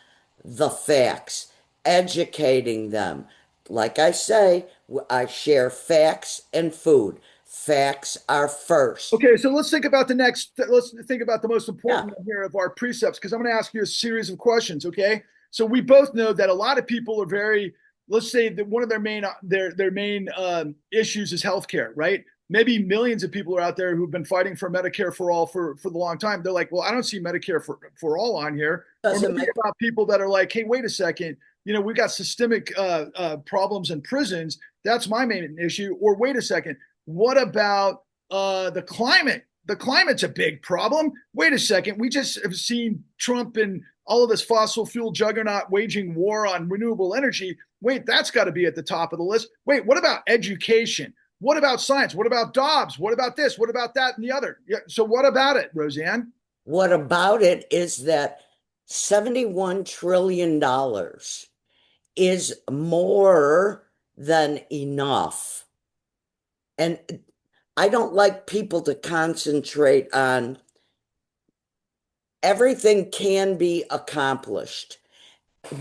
the facts, educating them. Like I say, I share facts and food. Facts are first. Okay, so let's think about let's think about the most Yeah. important one here of our precepts, because I'm going to ask you a series of questions. Okay, so we both know that a lot of people are very, let's say that one of their main issues is healthcare, right? maybe millions of people are out there who've been fighting for Medicare for all for the long time. They're like, well, I don't see Medicare for all on here. Or Doesn't maybe make about people that are like, hey, wait a second, we got systemic problems in prisons. That's my main issue. Or wait a second, what about the climate? The climate's a big problem. Wait a second, we just have seen Trump and all of this fossil fuel juggernaut waging war on renewable energy. Wait, that's got to be at the top of the list. Wait, what about education? What about science? What about Dobbs? What about this? What about that and the other? Yeah, so what about it, Roseanne? What about it is that $71 trillion is more than enough. And I don't like people to concentrate on everything can be accomplished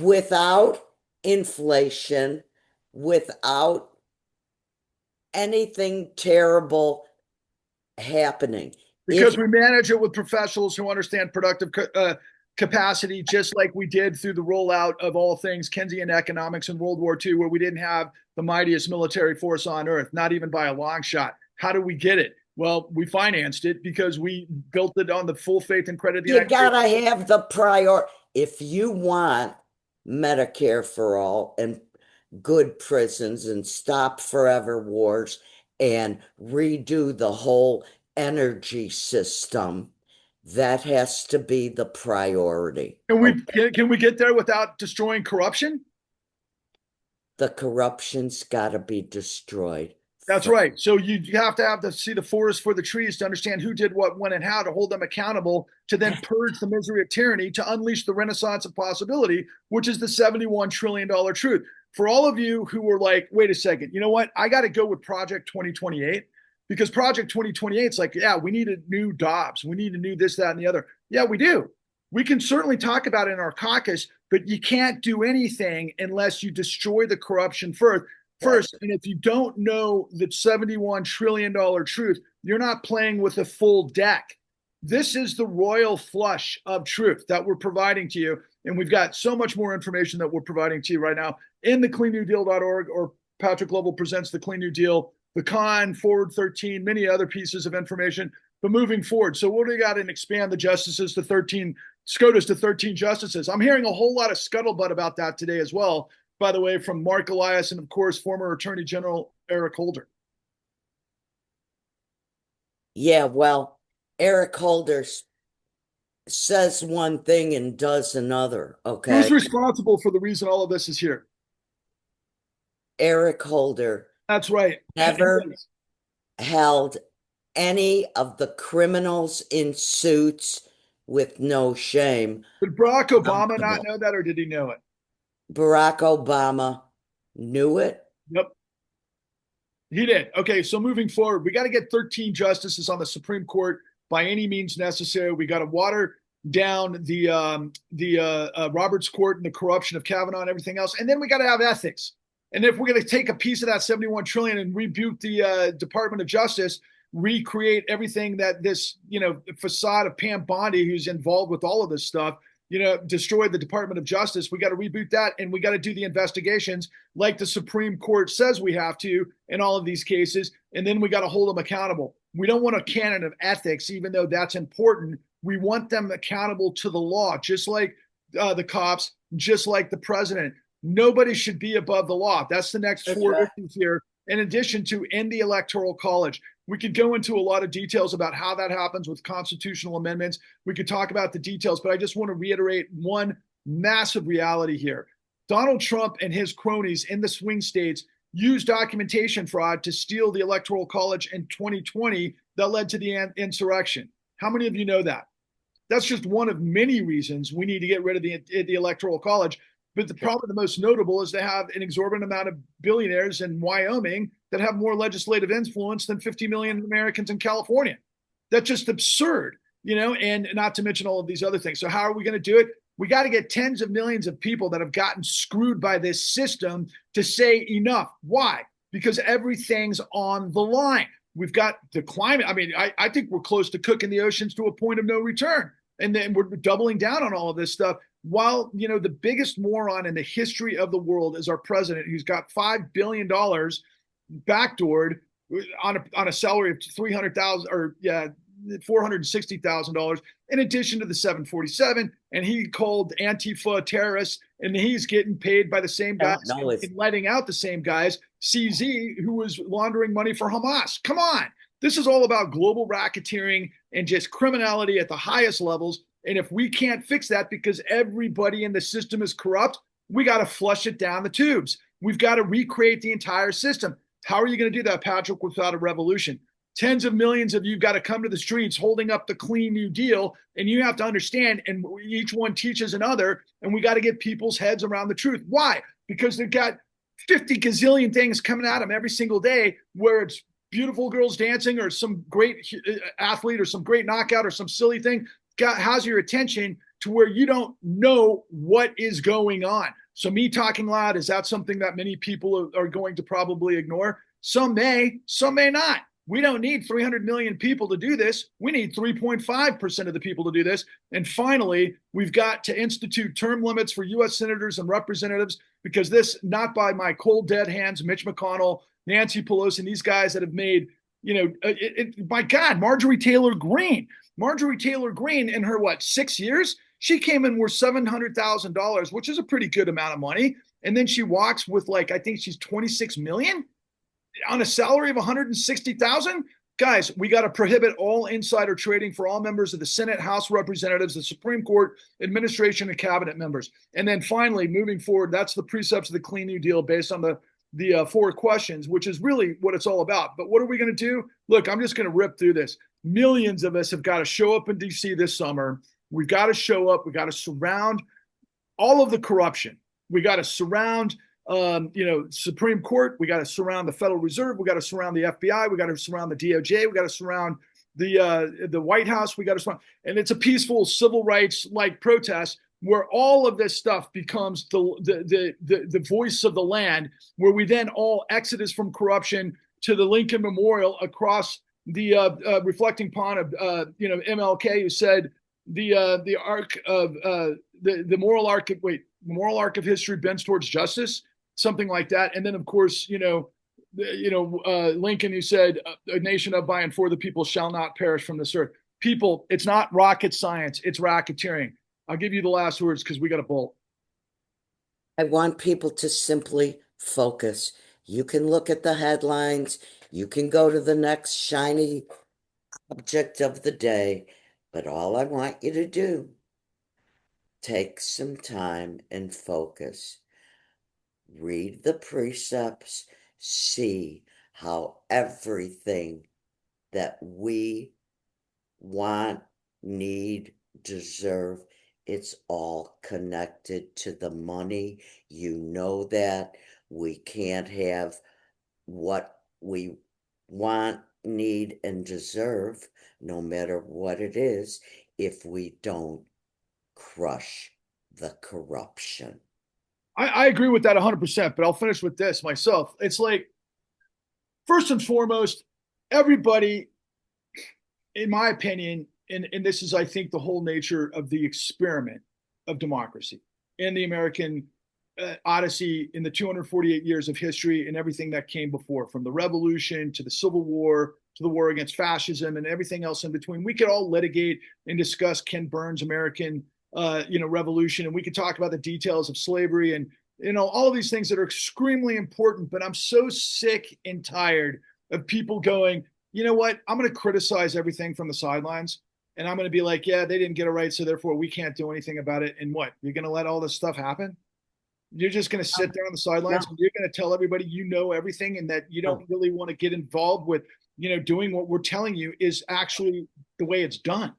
without inflation, without anything terrible happening. If Because we manage it with professionals who understand productive capacity, just like we did through the rollout of all things Keynesian economics in World War II, where we didn't have the mightiest military force on earth, not even by a long shot. How do we get it? Well, we financed it because we built it on the full faith and credit of the you United States. gotta have the prior, if you want Medicare for all and good prisons and stop forever wars and redo the whole energy system, that has to be the priority. Can we Okay. can we get there without destroying corruption? The corruption's got to be destroyed That's first. right. So you have to see the forest for the trees to understand who did what, when, and how to hold them accountable to then purge the misery of tyranny to unleash the renaissance of possibility, which is the $71 trillion truth. For all of you who were like, wait a second, you know what? I got to go with Project 2028 because Project 2028 is like, yeah, we need a new Dobbs. We need a new this, that, and the other. Yeah, we do. We can certainly talk about it in our caucus, but you can't do anything unless you destroy the corruption first. And if you don't know the $71 trillion truth, you're not playing with a full deck. This is the royal flush of truth that we're providing to you. And we've got so much more information that we're providing to you right now in the cleannewdeal.org, or Patrick Lovell presents the Clean New Deal, the con, Forward 13, many other pieces of information. But moving forward, so what do we got to expand the justices to 13, SCOTUS to 13 justices? I'm hearing a whole lot of scuttlebutt about that today as well, by the way, from Mark Elias and, of course, former Attorney General Eric Holder. Yeah, well, Eric Holder says one thing and does another. Who's Okay. responsible for the reason all of this is here? Eric Holder That's right. never held any of the criminals in suits with no shame. Did Barack Obama not Accountable. know that, or did he know it? Barack Obama knew it. Yep, he did. Okay, so moving forward, we got to get 13 justices on the Supreme Court by any means necessary. We got to water down the Roberts Court and the corruption of Kavanaugh and everything else, and then we got to have ethics. And if we're going to take a piece of that 71 trillion and rebuke the Department of Justice, recreate everything that this facade of Pam Bondi, who's involved with all of this stuff, destroyed the Department of Justice. We got to reboot that, and we got to do the investigations like the Supreme Court says we have to in all of these cases, and then we got to hold them accountable. We don't want a canon of ethics, even though that's important. We want them accountable to the law, just like the cops, just like the president. Nobody should be above the law. That's the next That's four right. issues here. In addition to end the Electoral College, we could go into a lot of details about how that happens with constitutional amendments. We could talk about the details, but I just want to reiterate one massive reality here. Donald Trump and his cronies in the swing states used documentation fraud to steal the Electoral College in 2020 that led to the insurrection. How many of you know that? That's just one of many reasons we need to get rid of the Electoral College. But probably the most notable is they have an exorbitant amount of billionaires in Wyoming that have more legislative influence than 50 million Americans in California. That's just absurd, and not to mention all of these other things. So how are we going to do it? We got to get tens of millions of people that have gotten screwed by this system to say enough. Why? Because everything's on the line. We've got the climate. I mean, I think we're close to cooking the oceans to a point of no return. And then we're doubling down on all of this stuff. While, the biggest moron in the history of the world is our president, who's got $5 billion backdoored on a salary of 300,000 or yeah, $460,000 in addition to the 747. And he called Antifa terrorists, and he's getting paid by the same I guys don't know and, if and letting out the same guys, CZ, who was laundering money for Hamas. Come on. This is all about global racketeering and just criminality at the highest levels. And if we can't fix that because everybody in the system is corrupt, we got to flush it down the tubes. We've got to recreate the entire system. How are you going to do that, Patrick, without a revolution? Tens of millions of you got to come to the streets holding up the clean new deal, and you have to understand, and each one teaches another, and we got to get people's heads around the truth. Why? Because they've got 50 gazillion things coming at them every single day, where it's beautiful girls dancing or some great athlete or some great knockout or some silly thing has your attention to where you don't know what is going on. So me talking loud, is that something that many people are going to probably ignore? Some may not. We don't need 300 million people to do this. We need 3.5% of the people to do this. And finally, we've got to institute term limits for U.S. senators and representatives, because this, not by my cold dead hands, Mitch McConnell, Nancy Pelosi, and these guys that have made, my God, Marjorie Taylor Greene in her, 6 years? She came in worth $700,000, which is a pretty good amount of money. And then she walks with I think she's 26 million on a salary of 160,000. Guys, we got to prohibit all insider trading for all members of the Senate, House Representatives, the Supreme Court, administration, and cabinet members. And then finally, moving forward, that's the precepts of the Clean New Deal based on the 4 questions, which is really what it's all about. But what are we going to do? Look, I'm just going to rip through this. Millions of us have got to show up in D.C. this summer. We've got to show up. We got to surround all of the corruption. We got to surround Supreme Court. We got to surround the Federal Reserve. We got to surround the FBI. We got to surround the DOJ. We got to surround the White House. We got to surround, and it's a peaceful civil rights protest where all of this stuff becomes the voice of the land, where we then all exodus from corruption to the Lincoln Memorial across the reflecting pond of MLK, who said the arc of the moral arc of history bends towards justice, something like that. And then, of course, Lincoln, who said, "A nation of, by, and for the people shall not perish from this earth." People, it's not rocket science; it's racketeering. I'll give you the last words because we got to bolt. I want people to simply focus. You can look at the headlines, you can go to the next shiny object of the day, but all I want you to do, take some time and focus. Read the precepts, see how everything that we want, need, deserve, it's all connected to the money. You know that we can't have what we want, need, and deserve, no matter what it is, if we don't crush the corruption. I agree with that 100%, but I'll finish with this myself. It's first and foremost, everybody, in my opinion, and this is, I think, the whole nature of the experiment of democracy in the American odyssey in the 248 years of history and everything that came before, from the Revolution to the Civil War to the war against fascism and everything else in between. We could all litigate and discuss Ken Burns' American revolution, and we could talk about the details of slavery and all of these things that are extremely important. But I'm so sick and tired of people going, you know what, I'm going to criticize everything from the sidelines, and I'm going to be like, yeah, they didn't get it right, so therefore we can't do anything about it. And what, you're going to let all this stuff happen? You're just going to sit there on the sidelines and you're going to tell everybody you know everything and that you don't really want to get involved with doing what we're telling you is actually the way it's done.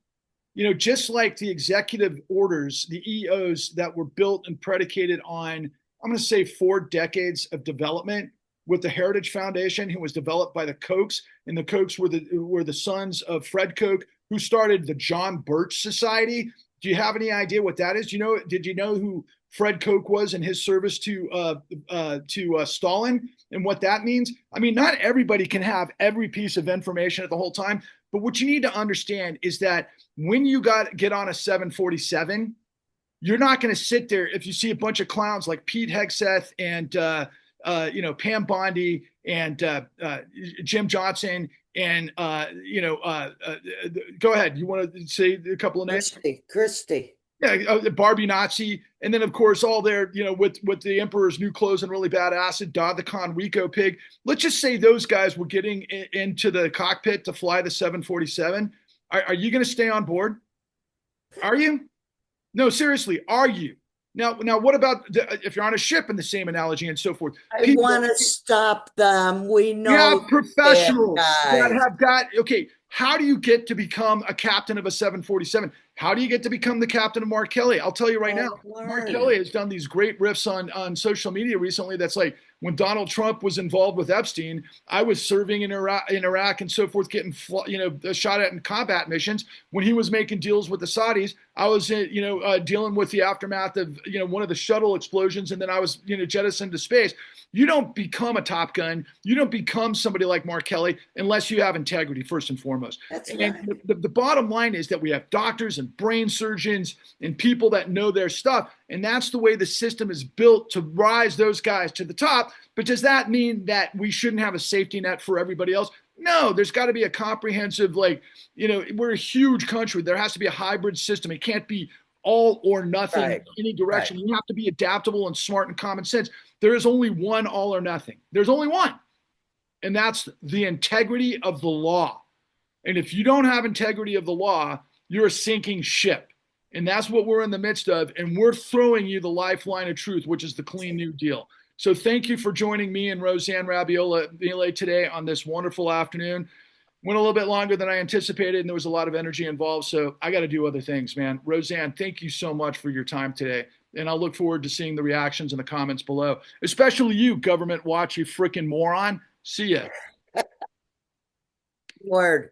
Just like the executive orders, the EOs that were built and predicated on, I'm going to say, 4 decades of development with the Heritage Foundation, who was developed by the Kochs, and the Kochs were the sons of Fred Koch, who started the John Birch Society. Do you have any idea what that is? Did you know who Fred Koch was in his service to Stalin and what that means? I mean, not everybody can have every piece of information at the whole time, but what you need to understand is that when you get on a 747, you're not going to sit there if you see a bunch of clowns like Pete Hegseth and Pam Bondi and Jim Johnson, and go ahead. You want to say a couple of names? Christie. Yeah, Barbie Nazi, and then of course all their, with the Emperor's New Clothes and Really Bad Acid, Dodd the Con, Rico Pig. Let's just say those guys were getting into the cockpit to fly the 747. Are you going to stay on board? Are you? No, seriously, are you? Now, what about if you're on a ship in the same analogy and so forth? I People, want to stop them. We you have know bad professionals that guys. have got, okay, how do you get to become a captain of a 747? How do you get to become the captain of Mark Kelly? I'll tell you right now. Don't Mark Kelly learn. has done these great riffs on social media recently. That's like when Donald Trump was involved with Epstein, I was serving in Iraq and so forth, getting shot at in combat missions. When he was making deals with the Saudis, I was dealing with the aftermath of one of the shuttle explosions, and then I was jettisoned to space. You don't become a Top Gun. You don't become somebody like Mark Kelly unless you have integrity, first and foremost. That's And right. the bottom line is that we have doctors and brain surgeons and people that know their stuff. And that's the way the system is built to rise those guys to the top. But does that mean that we shouldn't have a safety net for everybody else? No, there's got to be a comprehensive, we're a huge country. There has to be a hybrid system. It can't be all or nothing in Right. any Right. direction. You have to be adaptable and smart and common sense. There is only one all or nothing. There's only one, and that's the integrity of the law. And if you don't have integrity of the law, you're a sinking ship. And that's what we're in the midst of. And we're throwing you the lifeline of truth, which is the Clean New Deal. So thank you for joining me and Roseanne Rabiola today on this wonderful afternoon. Went a little bit longer than I anticipated, and there was a lot of energy involved. So I got to do other things, man. Roseanne, thank you so much for your time today. And I'll look forward to seeing the reactions and the comments below, especially you, government watch, you freaking moron. See ya. Word.